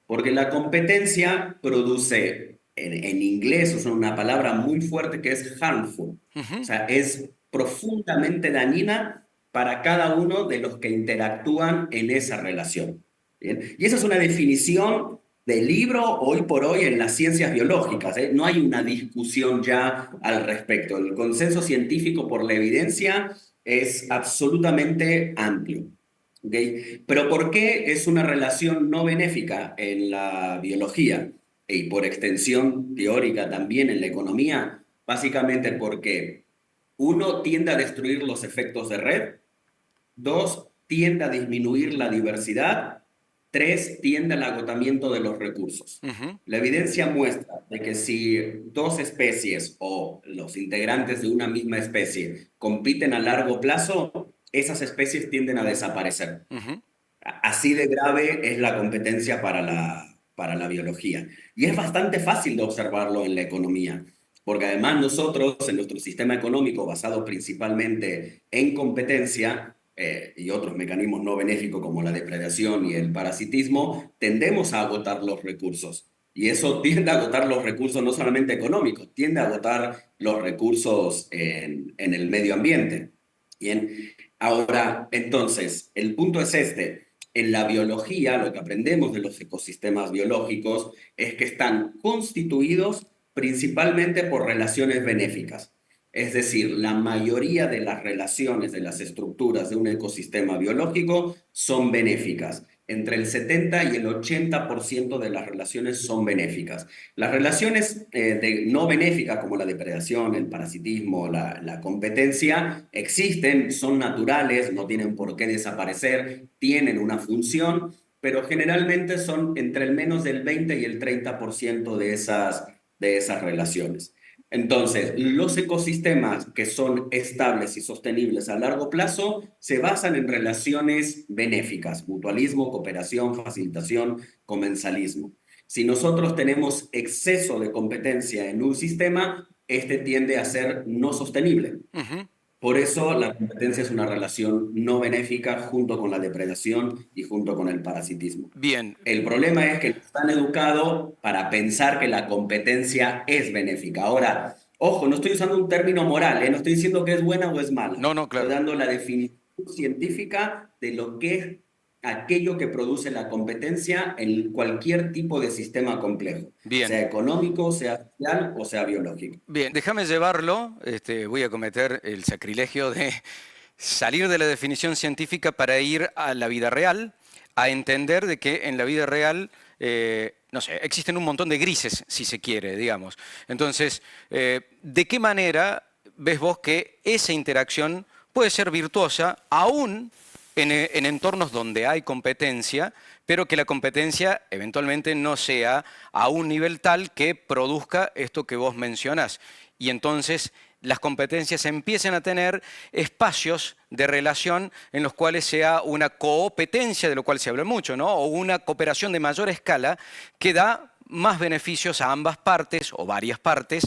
Porque la competencia produce, en inglés usan una palabra muy fuerte que es harmful. O sea, es profundamente dañina para cada uno de los que interactúan en esa relación. ¿Bien? Y esa es una definición de libro hoy por hoy en las ciencias biológicas, ¿eh? No hay una discusión ya al respecto. El consenso científico por la evidencia es absolutamente amplio. ¿Okay? Pero ¿por qué es una relación no benéfica en la biología y por extensión teórica también en la economía? Básicamente porque uno tiende a destruir los efectos de red, dos, tiende a disminuir la diversidad, tres, tiende al agotamiento de los recursos. La evidencia muestra de que si dos especies o los integrantes de una misma especie compiten a largo plazo, esas especies tienden a desaparecer. Así de grave es la competencia para la biología. Y es bastante fácil de observarlo en la economía, porque además nosotros, en nuestro sistema económico basado principalmente en competencia, y otros mecanismos no benéficos como la depredación y el parasitismo, tendemos a agotar los recursos. Y eso tiende a agotar los recursos no solamente económicos, tiende a agotar los recursos en el medio ambiente. Bien, ahora, entonces, el punto es este. En la biología, lo que aprendemos de los ecosistemas biológicos es que están constituidos principalmente por relaciones benéficas. Es decir, la mayoría de las relaciones de las estructuras de un ecosistema biológico son benéficas. Entre el 70 y el 80% de las relaciones son benéficas. Las relaciones no benéficas, como la depredación, el parasitismo, la competencia, existen, son naturales, no tienen por qué desaparecer, tienen una función, pero generalmente son entre el menos del 20 y el 30% de esas relaciones. Entonces, los ecosistemas que son estables y sostenibles a largo plazo se basan en relaciones benéficas, mutualismo, cooperación, facilitación, comensalismo. Si nosotros tenemos exceso de competencia en un sistema, este tiende a ser no sostenible. Por eso la competencia es una relación no benéfica junto con la depredación y junto con el parasitismo. Bien. El problema es que están educados para pensar que la competencia es benéfica. Ahora, ojo, no estoy usando un término moral, no estoy diciendo que es buena o es mala. No, claro. Estoy dando la definición científica de lo que es aquello que produce la competencia en cualquier tipo de sistema complejo. Bien. Sea económico, sea social o sea biológico. Bien, déjame llevarlo, voy a cometer el sacrilegio de salir de la definición científica para ir a la vida real, a entender de que en la vida real, no sé, existen un montón de grises, si se quiere, digamos. Entonces, ¿de qué manera ves vos que esa interacción puede ser virtuosa aún en entornos donde hay competencia, pero que la competencia eventualmente no sea a un nivel tal que produzca esto que vos mencionás? Y entonces las competencias empiecen a tener espacios de relación en los cuales sea una competencia, de lo cual se habla mucho, ¿no? O una cooperación de mayor escala que da más beneficios a ambas partes o varias partes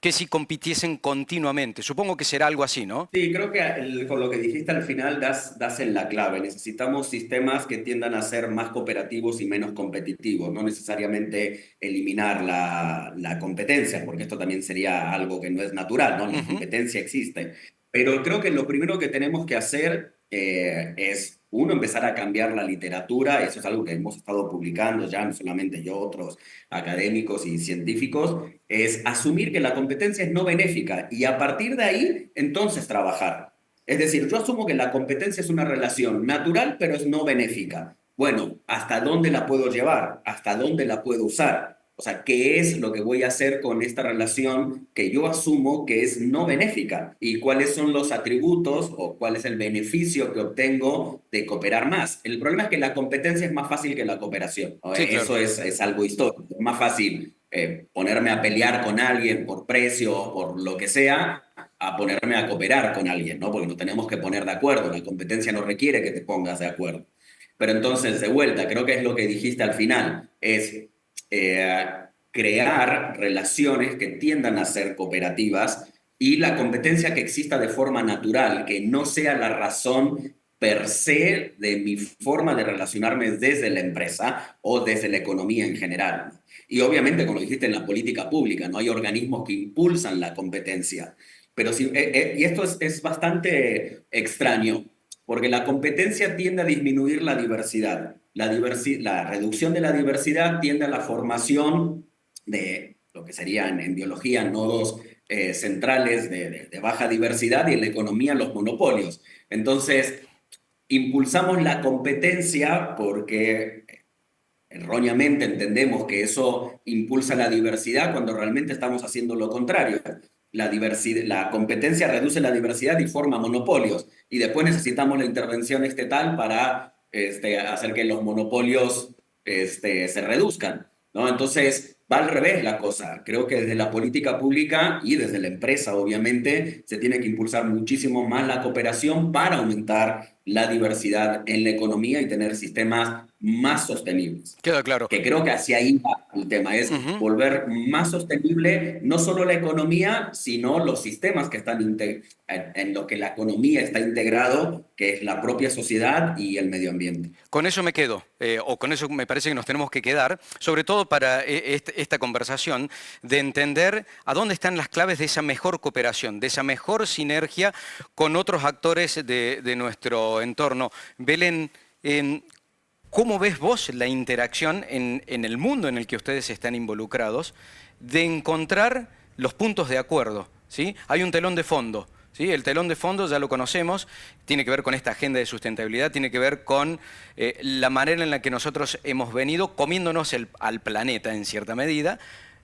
que si compitiesen continuamente. Supongo que será algo así, ¿no? Sí, creo que con lo que dijiste al final das en la clave. Necesitamos sistemas que tiendan a ser más cooperativos y menos competitivos, no necesariamente eliminar la competencia, porque esto también sería algo que no es natural, ¿no? La competencia existe. Pero creo que lo primero que tenemos que hacer es, uno, empezar a cambiar la literatura. Eso es algo que hemos estado publicando ya, no solamente yo, otros académicos y científicos, es asumir que la competencia es no benéfica y a partir de ahí, entonces trabajar. Es decir, yo asumo que la competencia es una relación natural, pero es no benéfica. Bueno, ¿hasta dónde la puedo llevar? ¿Hasta dónde la puedo usar? O sea, ¿qué es lo que voy a hacer con esta relación que yo asumo que es no benéfica? ¿Y cuáles son los atributos o cuál es el beneficio que obtengo de cooperar más? El problema es que la competencia es más fácil que la cooperación. Sí, claro. Eso es algo histórico. Es más fácil ponerme a pelear con alguien por precio o por lo que sea, a ponerme a cooperar con alguien, ¿no? Porque nos tenemos que poner de acuerdo. La competencia no requiere que te pongas de acuerdo. Pero entonces, de vuelta, creo que es lo que dijiste al final, es crear relaciones que tiendan a ser cooperativas y la competencia que exista de forma natural, que no sea la razón per se de mi forma de relacionarme desde la empresa o desde la economía en general. Y obviamente, como dijiste, en la política pública, no hay organismos que impulsan la competencia. Pero y esto es bastante extraño, porque la competencia tiende a disminuir la diversidad. la reducción de la diversidad tiende a la formación de lo que serían en biología nodos centrales de baja diversidad y en la economía los monopolios. Entonces, impulsamos la competencia porque erróneamente entendemos que eso impulsa la diversidad cuando realmente estamos haciendo lo contrario. La competencia reduce la diversidad y forma monopolios. Y después necesitamos la intervención estatal para hacer que los monopolios se reduzcan, ¿no? Entonces, va al revés la cosa. Creo que desde la política pública y desde la empresa, obviamente, se tiene que impulsar muchísimo más la cooperación para aumentar la diversidad en la economía y tener sistemas más sostenibles. Queda claro. Que creo que hacia ahí va el tema, es volver más sostenible no solo la economía, sino los sistemas que están en lo que la economía está integrado, que es la propia sociedad y el medio ambiente. Con eso me quedo, o con eso me parece que nos tenemos que quedar, sobre todo para esta conversación, de entender a dónde están las claves de esa mejor cooperación, de esa mejor sinergia con otros actores de nuestro entorno. Belén, ¿cómo ves vos la interacción en el mundo en el que ustedes están involucrados de encontrar los puntos de acuerdo, ¿sí? Hay un telón de fondo, ¿sí? El telón de fondo ya lo conocemos, tiene que ver con esta agenda de sustentabilidad, tiene que ver con la manera en la que nosotros hemos venido comiéndonos al planeta en cierta medida.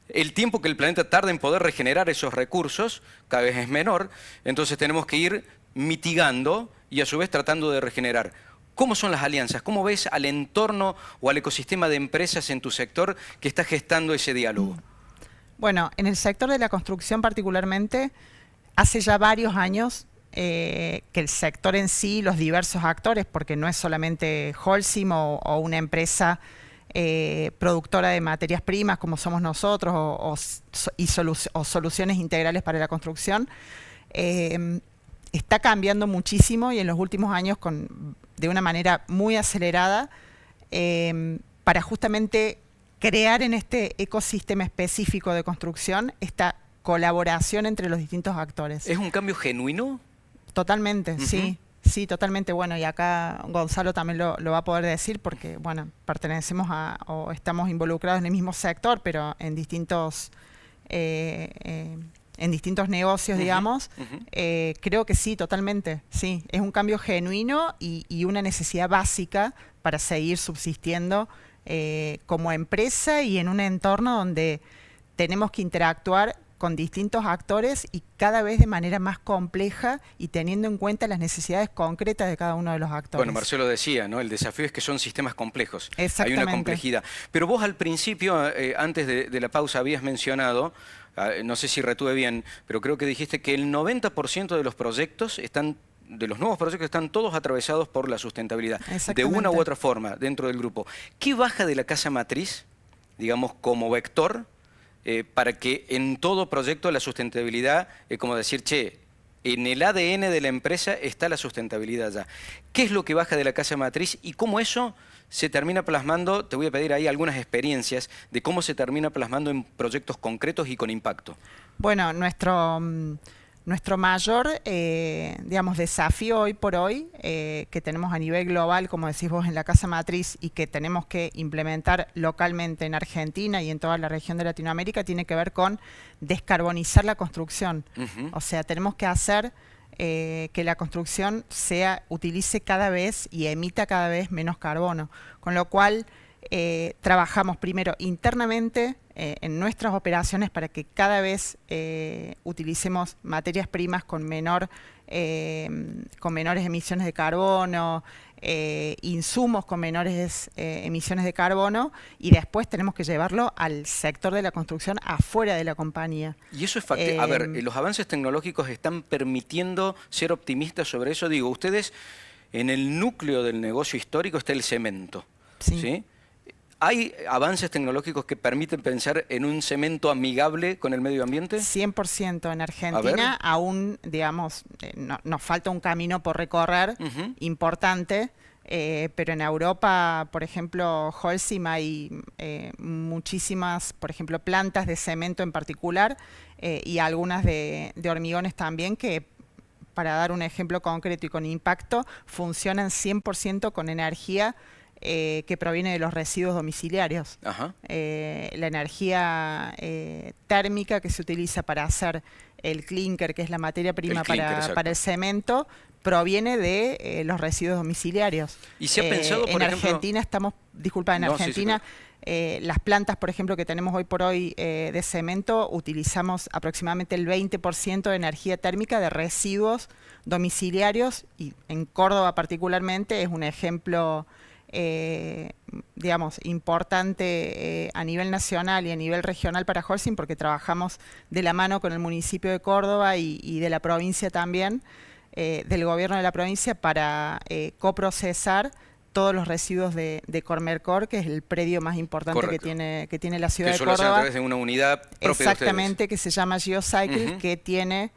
El tiempo que el planeta tarda en poder regenerar esos recursos cada vez es menor, entonces tenemos que ir mitigando y a su vez tratando de regenerar. ¿Cómo son las alianzas? ¿Cómo ves al entorno o al ecosistema de empresas en tu sector que está gestando ese diálogo? Bueno, en el sector de la construcción particularmente, hace ya varios años que el sector en sí, los diversos actores, porque no es solamente Holcim o una empresa productora de materias primas como somos nosotros o soluciones integrales para la construcción, está cambiando muchísimo y en los últimos años de una manera muy acelerada para justamente crear en este ecosistema específico de construcción esta colaboración entre los distintos actores. ¿Es un cambio genuino? Totalmente, sí. Sí, totalmente. Bueno, y acá Gonzalo también lo va a poder decir porque, bueno, pertenecemos o estamos involucrados en el mismo sector, pero en distintos negocios, digamos. Creo que sí, totalmente. Sí, es un cambio genuino y una necesidad básica para seguir subsistiendo como empresa y en un entorno donde tenemos que interactuar con distintos actores y cada vez de manera más compleja y teniendo en cuenta las necesidades concretas de cada uno de los actores. Bueno, Marcelo decía, ¿no? El desafío es que son sistemas complejos. Exactamente. Hay una complejidad. Pero vos al principio, antes de la pausa, habías mencionado, no sé si retuve bien, pero creo que dijiste que el 90% de los proyectos de los nuevos proyectos están todos atravesados por la sustentabilidad, de una u otra forma, dentro del grupo. ¿Qué baja de la casa matriz, digamos, como vector, para que en todo proyecto la sustentabilidad, como decir, che, en el ADN de la empresa está la sustentabilidad ya? ¿Qué es lo que baja de la casa matriz y cómo eso se termina plasmando? Te voy a pedir ahí algunas experiencias de cómo se termina plasmando en proyectos concretos y con impacto. Bueno, nuestro mayor, digamos, desafío hoy por hoy que tenemos a nivel global, como decís vos, en la casa matriz y que tenemos que implementar localmente en Argentina y en toda la región de Latinoamérica, tiene que ver con descarbonizar la construcción. O sea, tenemos que hacer que la construcción utilice cada vez y emita cada vez menos carbono. Con lo cual, trabajamos primero internamente en nuestras operaciones para que cada vez utilicemos materias primas con menores emisiones de carbono, insumos con menores emisiones de carbono, y después tenemos que llevarlo al sector de la construcción afuera de la compañía. Y eso es factible. A ver, los avances tecnológicos están permitiendo ser optimistas sobre eso. Digo, ustedes, en el núcleo del negocio histórico está el cemento, ¿sí? ¿Hay avances tecnológicos que permiten pensar en un cemento amigable con el medio ambiente? 100%. En Argentina aún, digamos, nos falta un camino por recorrer importante, pero en Europa, por ejemplo, Holcim, hay muchísimas, por ejemplo, plantas de cemento en particular y algunas de hormigones también que, para dar un ejemplo concreto y con impacto, funcionan 100% con energía que proviene de los residuos domiciliarios. Ajá. La energía térmica que se utiliza para hacer el clinker, que es la materia prima para el cemento, proviene de los residuos domiciliarios. ¿Y se ha pensado, por ejemplo... Argentina estamos, disculpa, en Argentina, las plantas, por ejemplo, que tenemos hoy por hoy de cemento, utilizamos aproximadamente el 20% de energía térmica de residuos domiciliarios, y en Córdoba particularmente es un ejemplo, digamos, importante a nivel nacional y a nivel regional para Holcim, porque trabajamos de la mano con el municipio de Córdoba y de la provincia también, del gobierno de la provincia, para coprocesar todos los residuos de Cormercor, que es el predio más importante que tiene la ciudad de Córdoba. Que suele ser a través de una unidad propia de ustedes. Exactamente, que se llama Geocycle, que tiene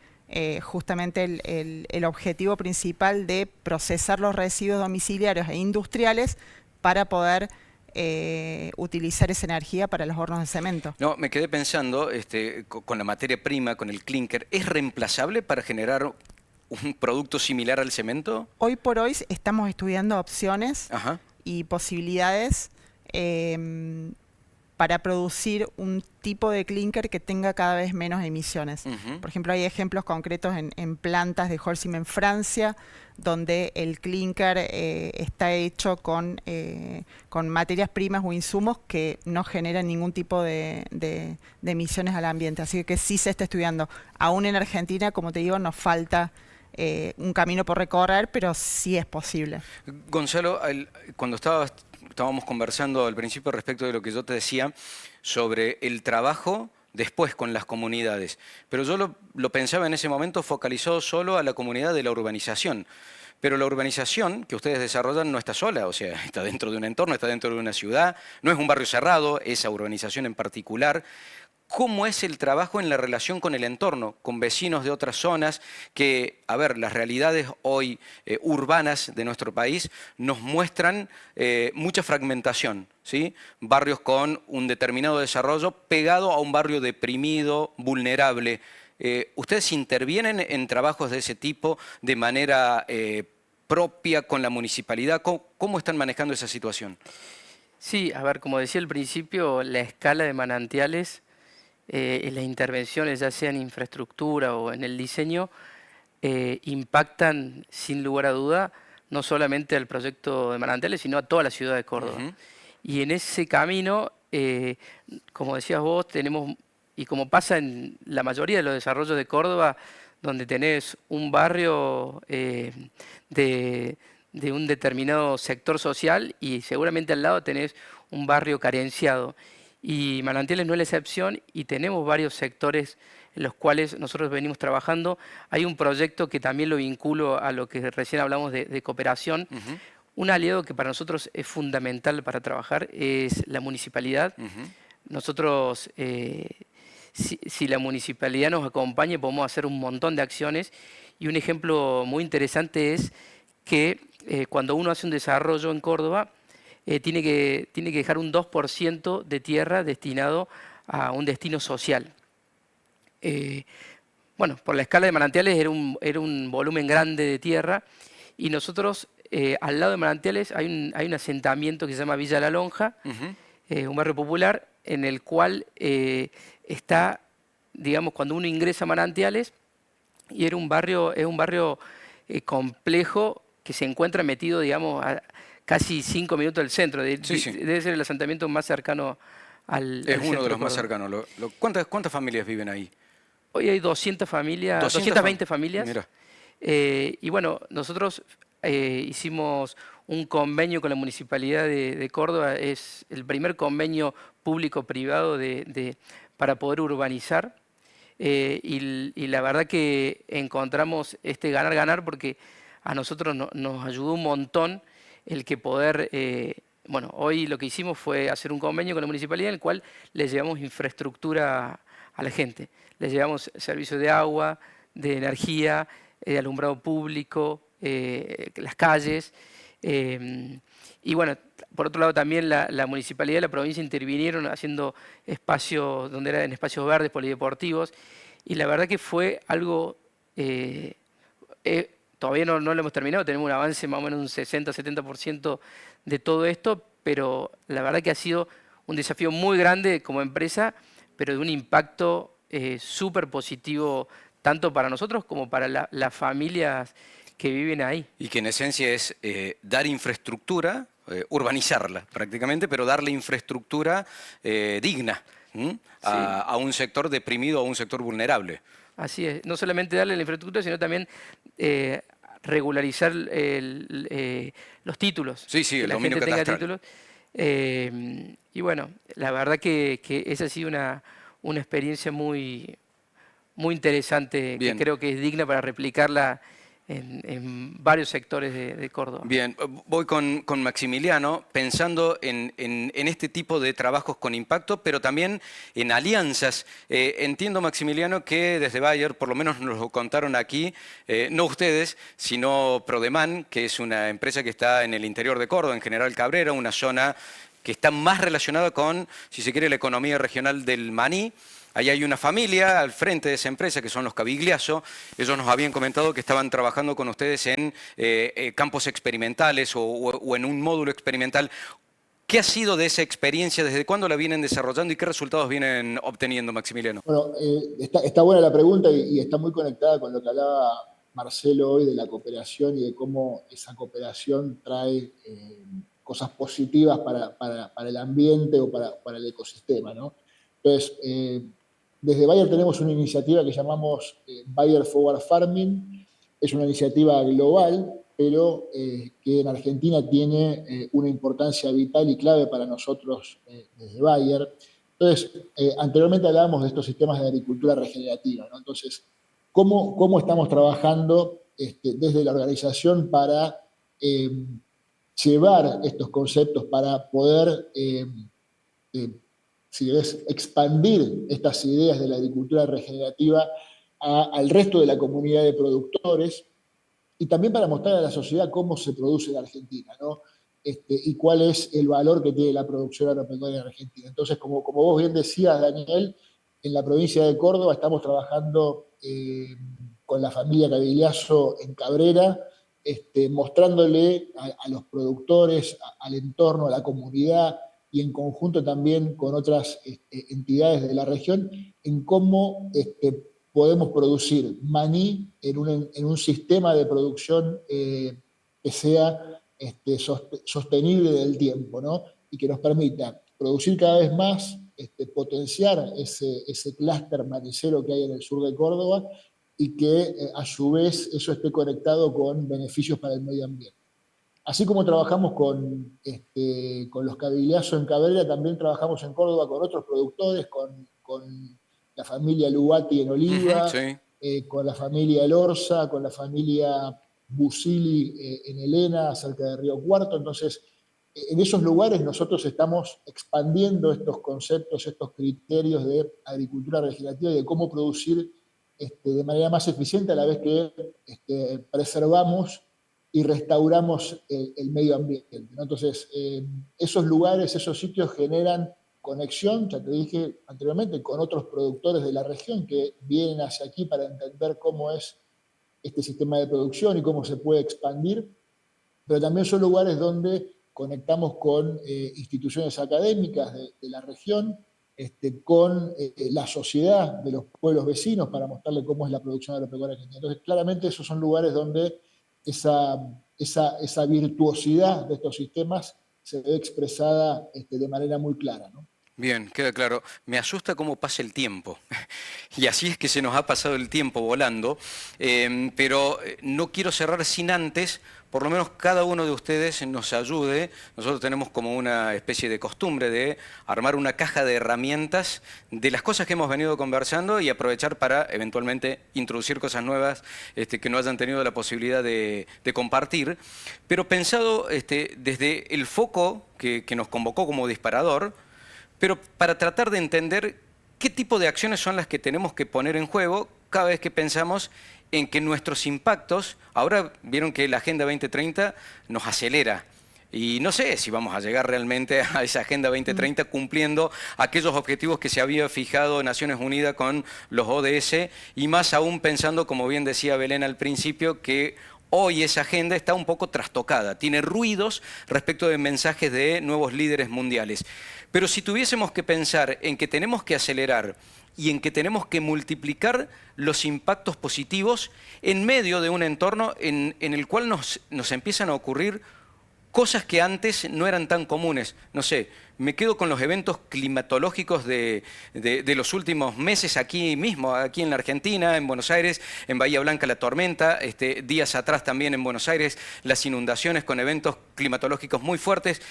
justamente el objetivo principal de procesar los residuos domiciliarios e industriales para poder utilizar esa energía para los hornos de cemento. No, me quedé pensando, con la materia prima, con el clinker, ¿es reemplazable para generar un producto similar al cemento? Hoy por hoy estamos estudiando opciones y posibilidades para producir un tipo de clinker que tenga cada vez menos emisiones. Por ejemplo, hay ejemplos concretos en plantas de Holcim en Francia, donde el clinker está hecho con materias primas o insumos que no generan ningún tipo de emisiones al ambiente. Así que sí se está estudiando. Aún en Argentina, como te digo, nos falta un camino por recorrer, pero sí es posible. Gonzalo, cuando estábamos conversando al principio respecto de lo que yo te decía sobre el trabajo después con las comunidades, pero yo lo pensaba en ese momento focalizado solo a la comunidad de la urbanización. Pero la urbanización que ustedes desarrollan no está sola, o sea, está dentro de un entorno, está dentro de una ciudad, no es un barrio cerrado, esa urbanización en particular. ¿Cómo es el trabajo en la relación con el entorno, con vecinos de otras zonas que, a ver, las realidades hoy urbanas de nuestro país nos muestran mucha fragmentación, ¿sí? Barrios con un determinado desarrollo pegado a un barrio deprimido, vulnerable. ¿Ustedes intervienen en trabajos de ese tipo de manera propia con la municipalidad? ¿Cómo están manejando esa situación? Sí, a ver, como decía al principio, la escala de manantiales, las intervenciones, ya sea en infraestructura o en el diseño, impactan sin lugar a duda no solamente al proyecto de manantiales, sino a toda la ciudad de Córdoba. Y en ese camino, como decías vos, tenemos, y como pasa en la mayoría de los desarrollos de Córdoba, donde tenés un barrio de un determinado sector social y seguramente al lado tenés un barrio carenciado. Y Manantiales no es la excepción, y tenemos varios sectores en los cuales nosotros venimos trabajando. Hay un proyecto que también lo vinculo a lo que recién hablamos de cooperación. Un aliado que para nosotros es fundamental para trabajar es la municipalidad. Nosotros, si la municipalidad nos acompaña, podemos hacer un montón de acciones, y un ejemplo muy interesante es que cuando uno hace un desarrollo en Córdoba, tiene que dejar un 2% de tierra destinado a un destino social. Bueno, por la escala de Manantiales era un volumen grande de tierra, y nosotros al lado de Manantiales hay un asentamiento que se llama Villa La Lonja, un barrio popular en el cual está, digamos, cuando uno ingresa a Manantiales, y es un barrio complejo que se encuentra metido, digamos, a casi 5 minutos del centro. Debe ser el asentamiento más cercano al Es uno de los más cercanos. ¿Cuántas familias viven ahí? Hoy hay 200 familias, 220 familias. Mira. Y bueno, nosotros hicimos un convenio con la Municipalidad de Córdoba. Es el primer convenio público-privado para poder urbanizar. Y la verdad que encontramos este ganar-ganar, porque a nosotros nos ayudó un montón el que poder, bueno, hoy lo que hicimos fue hacer un convenio con la municipalidad en el cual le llevamos infraestructura a la gente. Le llevamos servicios de agua, de energía, de alumbrado público, las calles. Y bueno, por otro lado también la municipalidad y la provincia intervinieron haciendo espacios, donde eran espacios verdes, polideportivos, y la verdad que fue algo todavía no lo hemos terminado, tenemos un avance más o menos un 60-70% de todo esto, pero la verdad que ha sido un desafío muy grande como empresa, pero de un impacto súper positivo tanto para nosotros como para las familias que viven ahí. Y que en esencia es dar infraestructura, urbanizarla prácticamente, pero darle infraestructura digna a un sector deprimido, a un sector vulnerable. Así es, no solamente darle la infraestructura, sino también regularizar los títulos. Sí, sí, que el la dominio gente tenga catastral. títulos. Y bueno, la verdad que esa ha sido una experiencia muy interesante, Bien. que creo que es digna para replicarla en varios sectores de Córdoba. Bien, voy con Maximiliano, pensando en este tipo de trabajos con impacto, pero también en alianzas. Entiendo, Maximiliano, que desde Bayer, por lo menos nos lo contaron aquí, no ustedes, sino Prodeman, que es una empresa que está en el interior de Córdoba, en General Cabrera, una zona que está más relacionada con, si se quiere, la economía regional del maní. Ahí hay una familia al frente de esa empresa, que son los Cavigliaso. Ellos nos habían comentado que estaban trabajando con ustedes en campos experimentales o en un módulo experimental. ¿Qué ha sido de esa experiencia? ¿Desde cuándo la vienen desarrollando y qué resultados vienen obteniendo, Maximiliano? Bueno, está buena la pregunta y está muy conectada con lo que hablaba Marcelo hoy de la cooperación y de cómo esa cooperación trae cosas positivas para el ambiente o para el ecosistema, ¿no? Entonces, desde Bayer tenemos una iniciativa que llamamos Bayer Forward Farming. Es una iniciativa global, pero que en Argentina tiene una importancia vital y clave para nosotros desde Bayer. Entonces, anteriormente hablábamos de estos sistemas de agricultura regenerativa, ¿no? Entonces, ¿cómo estamos trabajando desde la organización para llevar estos conceptos, para poder si ves, expandir estas ideas de la agricultura regenerativa al resto de la comunidad de productores y también para mostrar a la sociedad cómo se produce en Argentina, ¿no? Y cuál es el valor que tiene la producción agropecuaria en Argentina. Entonces, como vos bien decías, Daniel, en la provincia de Córdoba estamos trabajando con la familia Cavigliaso en Cabrera, mostrándole a los productores, al entorno, a la comunidad, y en conjunto también con otras entidades de la región, en cómo podemos producir maní en un sistema de producción que sea sostenible del tiempo, ¿no? Y que nos permita producir cada vez más, potenciar ese clúster manicero que hay en el sur de Córdoba y que a su vez eso esté conectado con beneficios para el medio ambiente. Así como trabajamos con los Cavigliaso en Cabrera, también trabajamos en Córdoba con otros productores, con la familia Lugatti en Oliva, sí. Con la familia Elorza, con la familia Busili en Elena, cerca de Río Cuarto. Entonces, en esos lugares nosotros estamos expandiendo estos conceptos, estos criterios de agricultura regenerativa y de cómo producir de manera más eficiente a la vez que preservamos y restauramos el medio ambiente, ¿no? Entonces, esos lugares, esos sitios generan conexión, ya te dije anteriormente, con otros productores de la región que vienen hacia aquí para entender cómo es este sistema de producción y cómo se puede expandir, pero también son lugares donde conectamos con instituciones académicas de la región, con la sociedad de los pueblos vecinos para mostrarle cómo es la producción agropecuaria argentina. Entonces, claramente esos son lugares donde esa virtuosidad de estos sistemas se ve expresada de manera muy clara, ¿no? Bien, queda claro. Me asusta cómo pasa el tiempo. Y así es que se nos ha pasado el tiempo volando. Pero no quiero cerrar sin antes, por lo menos cada uno de ustedes nos ayude. Nosotros tenemos como una especie de costumbre de armar una caja de herramientas de las cosas que hemos venido conversando y aprovechar para eventualmente introducir cosas nuevas que no hayan tenido la posibilidad de compartir. Pero pensado desde el foco que nos convocó como disparador, pero para tratar de entender qué tipo de acciones son las que tenemos que poner en juego cada vez que pensamos en que nuestros impactos, ahora vieron que la Agenda 2030 nos acelera, y no sé si vamos a llegar realmente a esa Agenda 2030 cumpliendo aquellos objetivos que se había fijado Naciones Unidas con los ODS, y más aún pensando, como bien decía Belén al principio, que hoy esa agenda está un poco trastocada, tiene ruidos respecto de mensajes de nuevos líderes mundiales. Pero si tuviésemos que pensar en que tenemos que acelerar y en que tenemos que multiplicar los impactos positivos en medio de un entorno en el cual nos empiezan a ocurrir cosas que antes no eran tan comunes. No sé, me quedo con los eventos climatológicos de los últimos meses aquí mismo, aquí en la Argentina, en Buenos Aires, en Bahía Blanca la tormenta, días atrás también en Buenos Aires las inundaciones con eventos climatológicos muy fuertes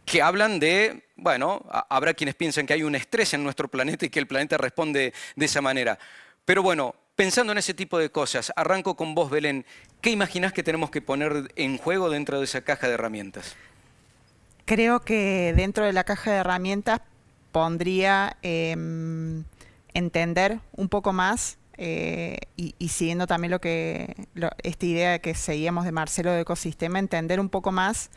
que hablan de, bueno, habrá quienes piensan que hay un estrés en nuestro planeta y que el planeta responde de esa manera. Pero bueno, pensando en ese tipo de cosas, arranco con vos, Belén. ¿Qué imaginás que tenemos que poner en juego dentro de esa caja de herramientas? Creo que dentro de la caja de herramientas pondría entender un poco más y siguiendo también esta idea que seguíamos de Marcelo de ecosistema, entender un poco más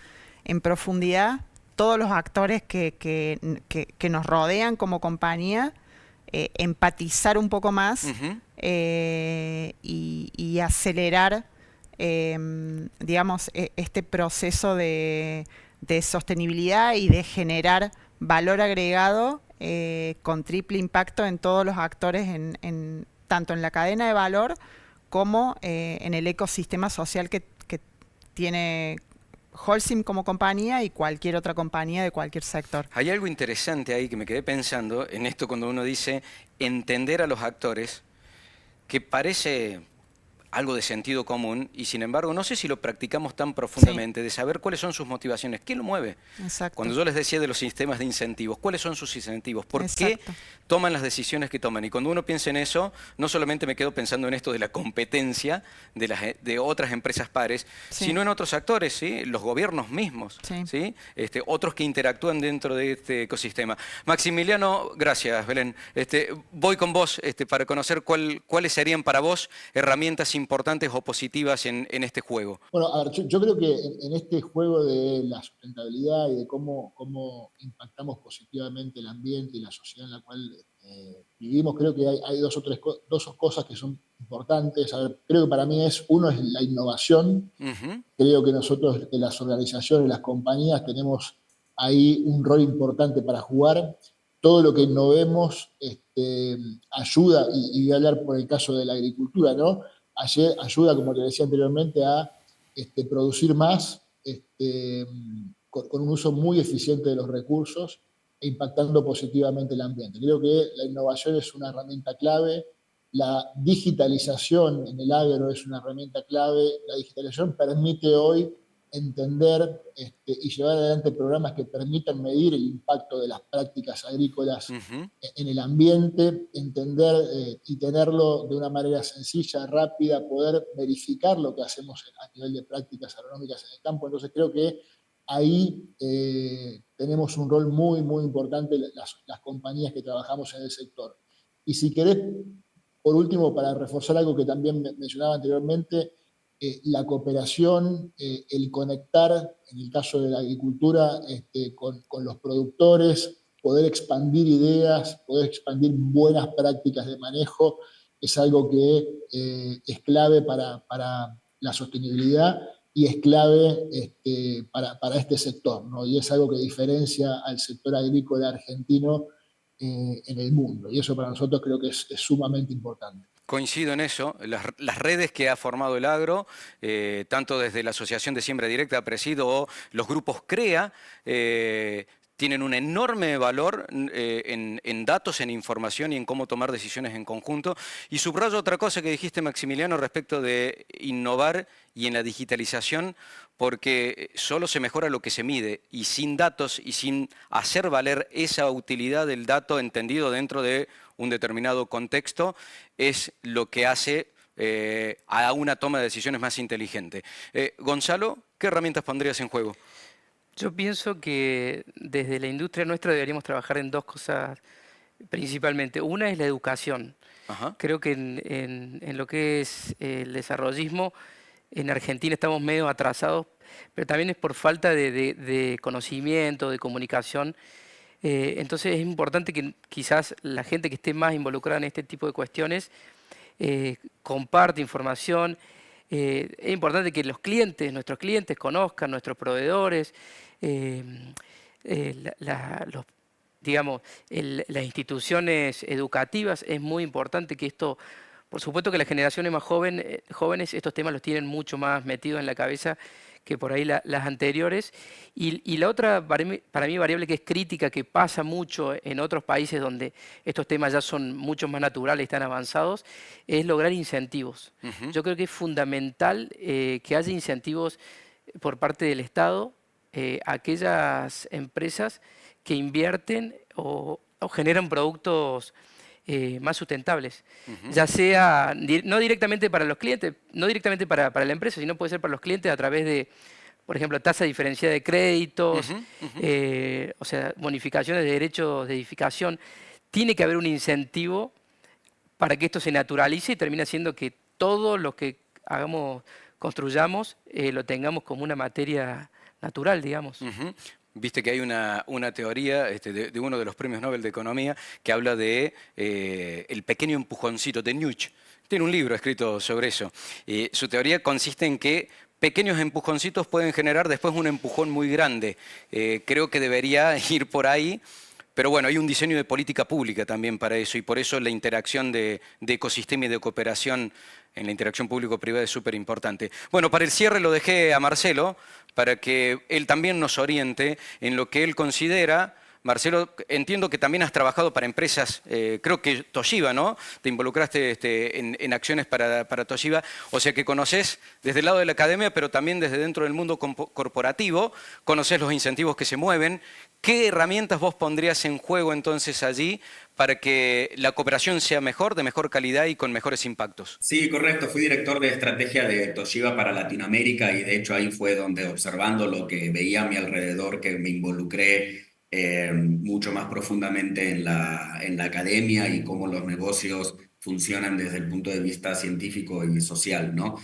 en profundidad todos los actores que nos rodean como compañía, empatizar un poco más y acelerar, digamos, este proceso de sostenibilidad y de generar valor agregado con triple impacto en todos los actores, tanto en la cadena de valor como en el ecosistema social que tiene Holcim como compañía y cualquier otra compañía de cualquier sector. Hay algo interesante ahí que me quedé pensando en esto cuando uno dice entender a los actores, que parece algo de sentido común y sin embargo no sé si lo practicamos tan profundamente, de saber cuáles son sus motivaciones, qué lo mueve. Exacto. Cuando yo les decía de los sistemas de incentivos, ¿cuáles son sus incentivos? ¿Por qué toman las decisiones que toman? Y cuando uno piensa en eso, no solamente me quedo pensando en esto de la competencia de otras empresas pares, sino en otros actores, ¿sí? Los gobiernos mismos, ¿sí? Otros que interactúan dentro de este ecosistema. Maximiliano, gracias, Belén. Voy con vos para conocer cuáles serían para vos herramientas importantes o positivas en este juego. Bueno, a ver, yo creo que en este juego de la sustentabilidad y de cómo impactamos positivamente el ambiente y la sociedad en la cual vivimos, creo que hay dos cosas que son importantes. A ver, creo que para mí uno es la innovación. Creo que nosotros, las organizaciones, las compañías, tenemos ahí un rol importante para jugar. Todo lo que innovemos ayuda, y voy a hablar por el caso de la agricultura, ¿no? Ayuda, como te decía anteriormente, a producir más con un uso muy eficiente de los recursos e impactando positivamente el ambiente. Creo que la innovación es una herramienta clave, la digitalización en el agro es una herramienta clave. La digitalización permite hoy entender y llevar adelante programas que permitan medir el impacto de las prácticas agrícolas en el ambiente, entender y tenerlo de una manera sencilla, rápida, poder verificar lo que hacemos a nivel de prácticas agronómicas en el campo. Entonces creo que ahí tenemos un rol muy, muy importante las compañías que trabajamos en el sector. Y si querés, por último, para reforzar algo que también mencionaba anteriormente, la cooperación, el conectar, en el caso de la agricultura, con los productores, poder expandir ideas, poder expandir buenas prácticas de manejo, es algo que es clave para la sostenibilidad y es clave para este sector, ¿no? Y es algo que diferencia al sector agrícola argentino en el mundo. Y eso para nosotros creo que es sumamente importante. Coincido en eso, las redes que ha formado el agro, tanto desde la Asociación de Siembra Directa, APRESID, o los grupos CREA, tienen un enorme valor en datos, en información y en cómo tomar decisiones en conjunto. Y subrayo otra cosa que dijiste, Maximiliano, respecto de innovar y en la digitalización, porque solo se mejora lo que se mide, y sin datos y sin hacer valer esa utilidad del dato entendido dentro de un determinado contexto, es lo que hace a una toma de decisiones más inteligente. Gonzalo, ¿qué herramientas pondrías en juego? Yo pienso que desde la industria nuestra deberíamos trabajar en dos cosas principalmente. Una es la educación. Creo que en lo que es el desarrollismo, en Argentina estamos medio atrasados, pero también es por falta de conocimiento, de comunicación. Entonces es importante que quizás la gente que esté más involucrada en este tipo de cuestiones comparte información, Es importante que los clientes, nuestros clientes conozcan, nuestros proveedores, digamos, las instituciones educativas. Es muy importante que esto, por supuesto que las generaciones más jóvenes estos temas los tienen mucho más metidos en la cabeza que por ahí las anteriores. Y la otra, para mí, variable que es crítica, que pasa mucho en otros países donde estos temas ya son mucho más naturales, están avanzados, es lograr incentivos. Yo creo que es fundamental que haya incentivos por parte del Estado a aquellas empresas que invierten o generan productos más sustentables, ya sea no directamente para los clientes, no directamente para la empresa, sino puede ser para los clientes a través de, por ejemplo, tasa diferenciada de créditos, o sea, bonificaciones de derechos de edificación. Tiene que haber un incentivo para que esto se naturalice y termine siendo que todo lo que hagamos, construyamos, lo tengamos como una materia natural, digamos. Viste que hay una teoría de uno de los premios Nobel de Economía que habla de el pequeño empujoncito de Nietzsche. Tiene un libro escrito sobre eso. Su teoría consiste en que pequeños empujoncitos pueden generar después un empujón muy grande. Creo que debería ir por ahí. Pero bueno, hay un diseño de política pública también para eso y por eso la interacción de ecosistema y de cooperación en la interacción público-privada es súper importante. Bueno, para el cierre lo dejé a Marcelo para que él también nos oriente en lo que él considera. Marcelo, entiendo que también has trabajado para empresas, creo que Toshiba, ¿no? Te involucraste en acciones para Toshiba, o sea que conoces desde el lado de la academia, pero también desde dentro del mundo corporativo, conoces los incentivos que se mueven. ¿Qué herramientas vos pondrías en juego entonces allí para que la cooperación sea mejor, de mejor calidad y con mejores impactos? Sí, correcto. Fui director de estrategia de Toshiba para Latinoamérica y de hecho ahí fue donde, observando lo que veía a mi alrededor, que me involucré mucho más profundamente en la academia y cómo los negocios funcionan desde el punto de vista científico y social, ¿no?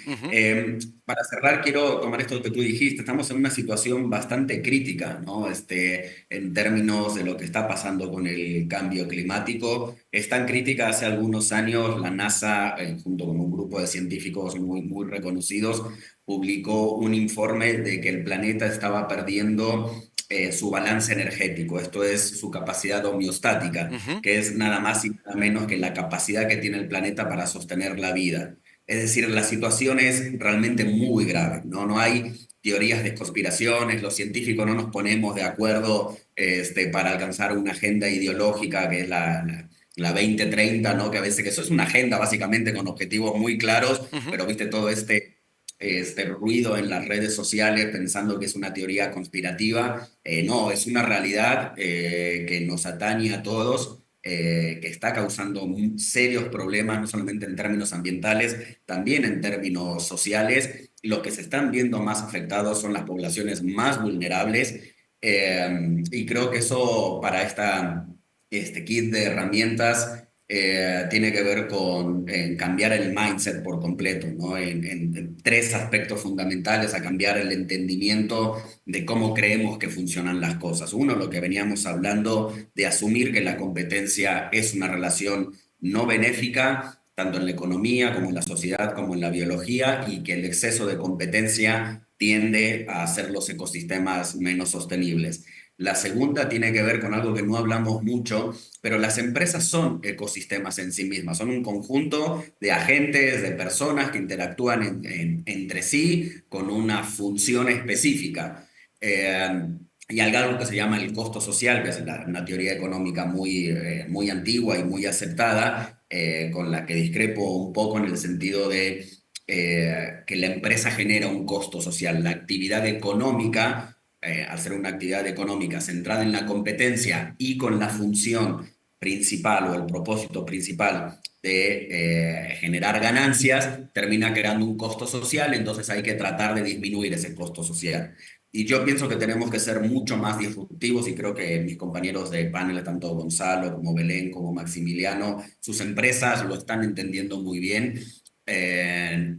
Para cerrar, quiero tomar esto que tú dijiste. Estamos en una situación bastante crítica, ¿no? En términos de lo que está pasando con el cambio climático. Es tan crítica, hace algunos años la NASA, junto con un grupo de científicos muy reconocidos, publicó un informe de que el planeta estaba perdiendo su balance energético, esto es su capacidad homeostática, que es nada más y nada menos que la capacidad que tiene el planeta para sostener la vida. Es decir, la situación es realmente muy grave, ¿no? No hay teorías de conspiraciones, los científicos no nos ponemos de acuerdo para alcanzar una agenda ideológica que es la 2030, ¿no? Que a veces que eso es una agenda básicamente con objetivos muy claros, pero viste todo este ruido en las redes sociales pensando que es una teoría conspirativa. No, es una realidad que nos atañe a todos, que está causando serios problemas, no solamente en términos ambientales, también en términos sociales. Los que se están viendo más afectados son las poblaciones más vulnerables y creo que eso para este kit de herramientas tiene que ver con cambiar el mindset por completo, ¿no? En tres aspectos fundamentales a cambiar el entendimiento de cómo creemos que funcionan las cosas. Uno, lo que veníamos hablando de asumir que la competencia es una relación no benéfica, tanto en la economía como en la sociedad como en la biología, y que el exceso de competencia tiende a hacer los ecosistemas menos sostenibles. La segunda tiene que ver con algo que no hablamos mucho, pero las empresas son ecosistemas en sí mismas, son un conjunto de agentes, de personas que interactúan entre sí con una función específica. Y hay algo que se llama el costo social, que es una teoría económica muy antigua y muy aceptada, con la que discrepo un poco en el sentido de que la empresa genera un costo social. La actividad económica, al ser una actividad económica centrada en la competencia y con la función principal o el propósito principal de generar ganancias, termina creando un costo social, entonces hay que tratar de disminuir ese costo social. Y yo pienso que tenemos que ser mucho más disruptivos y creo que mis compañeros de panel, tanto Gonzalo como Belén como Maximiliano, sus empresas lo están entendiendo muy bien.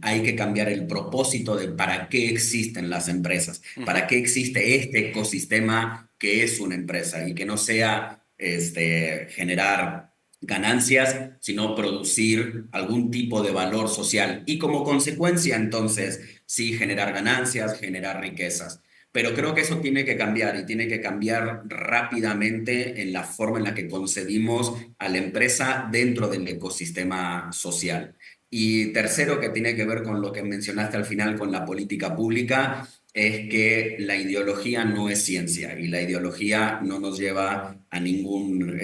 Hay que cambiar el propósito de para qué existen las empresas, para qué existe este ecosistema que es una empresa y que no sea generar ganancias, sino producir algún tipo de valor social y como consecuencia entonces sí generar ganancias, generar riquezas. Pero creo que eso tiene que cambiar y tiene que cambiar rápidamente en la forma en la que concebimos a la empresa dentro del ecosistema social. Y tercero, que tiene que ver con lo que mencionaste al final con la política pública, es que la ideología no es ciencia y la ideología no nos lleva a ningún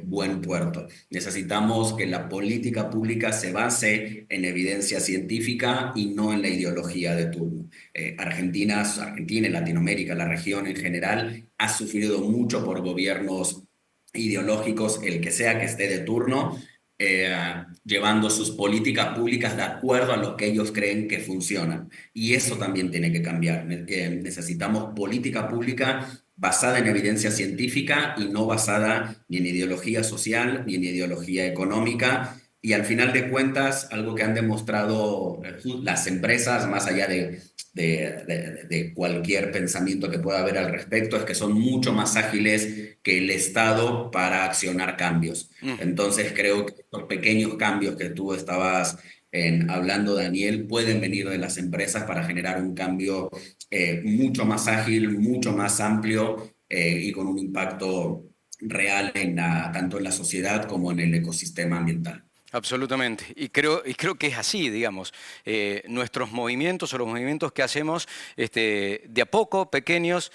buen puerto. Necesitamos que la política pública se base en evidencia científica y no en la ideología de turno. Argentina y Latinoamérica, la región en general, ha sufrido mucho por gobiernos ideológicos, el que sea que esté de turno, llevando sus políticas públicas de acuerdo a lo que ellos creen que funcionan. Y eso también tiene que cambiar. Necesitamos política pública basada en evidencia científica y no basada ni en ideología social ni en ideología económica. Y al final de cuentas, algo que han demostrado las empresas, más allá de cualquier pensamiento que pueda haber al respecto, es que son mucho más ágiles que el Estado para accionar cambios. Entonces creo que estos pequeños cambios que tú estabas hablando, Daniel, pueden venir de las empresas para generar un cambio mucho más ágil, mucho más amplio y con un impacto real tanto en la sociedad como en el ecosistema ambiental. Absolutamente. Y creo que es así, digamos. Nuestros movimientos o los movimientos que hacemos de a poco, pequeños,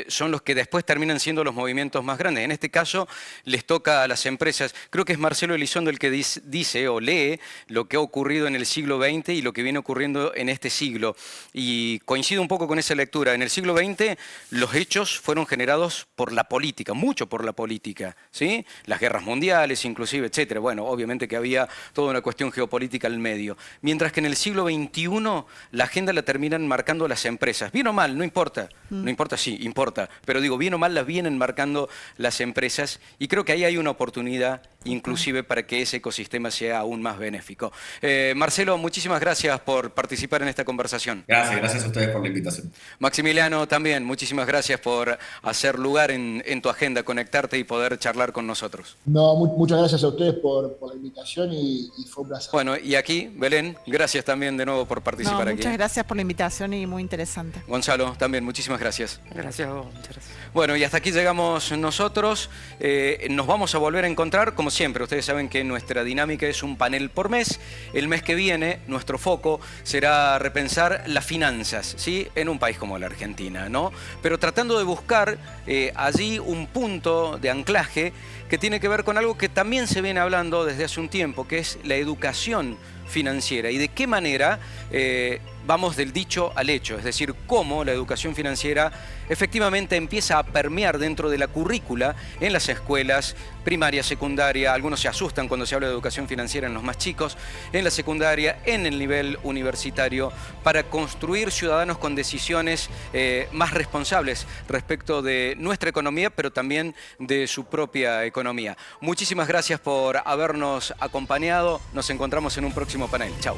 son los que después terminan siendo los movimientos más grandes. En este caso, les toca a las empresas. Creo que es Marcelo Elizondo el que dice o lee lo que ha ocurrido en el siglo XX y lo que viene ocurriendo en este siglo. Y coincido un poco con esa lectura. En el siglo XX, los hechos fueron generados por la política, mucho por la política, ¿sí? Las guerras mundiales, inclusive, etcétera. Bueno, obviamente que había toda una cuestión geopolítica al medio. Mientras que en el siglo XXI la agenda la terminan marcando las empresas. Bien o mal, no importa. No importa, sí, importa. Pero digo, bien o mal la vienen marcando las empresas y creo que ahí hay una oportunidad inclusive para que ese ecosistema sea aún más benéfico. Marcelo, muchísimas gracias por participar en esta conversación. Gracias a ustedes por la invitación. Maximiliano, también, muchísimas gracias por hacer lugar en tu agenda, conectarte y poder charlar con nosotros. No, muchas gracias a ustedes por la invitación y fue un placer. Bueno, y aquí, Belén, gracias también de nuevo por participar aquí. Muchas gracias por la invitación y muy interesante. Gonzalo, también, muchísimas gracias. Gracias a vos, muchas gracias. Bueno, y hasta aquí llegamos nosotros. Nos vamos a volver a encontrar, como siempre. Ustedes saben que nuestra dinámica es un panel por mes. El mes que viene, nuestro foco será repensar las finanzas, ¿sí? En un país como la Argentina, ¿no? Pero tratando de buscar allí un punto de anclaje que tiene que ver con algo que también se viene hablando desde hace un tiempo, que es la educación financiera y de qué manera vamos del dicho al hecho, es decir, cómo la educación financiera efectivamente empieza a permear dentro de la currícula en las escuelas primaria, secundaria. Algunos se asustan cuando se habla de educación financiera en los más chicos, en la secundaria, en el nivel universitario, para construir ciudadanos con decisiones más responsables respecto de nuestra economía, pero también de su propia economía. Muchísimas gracias por habernos acompañado. Nos encontramos en un próximo panel. Chao.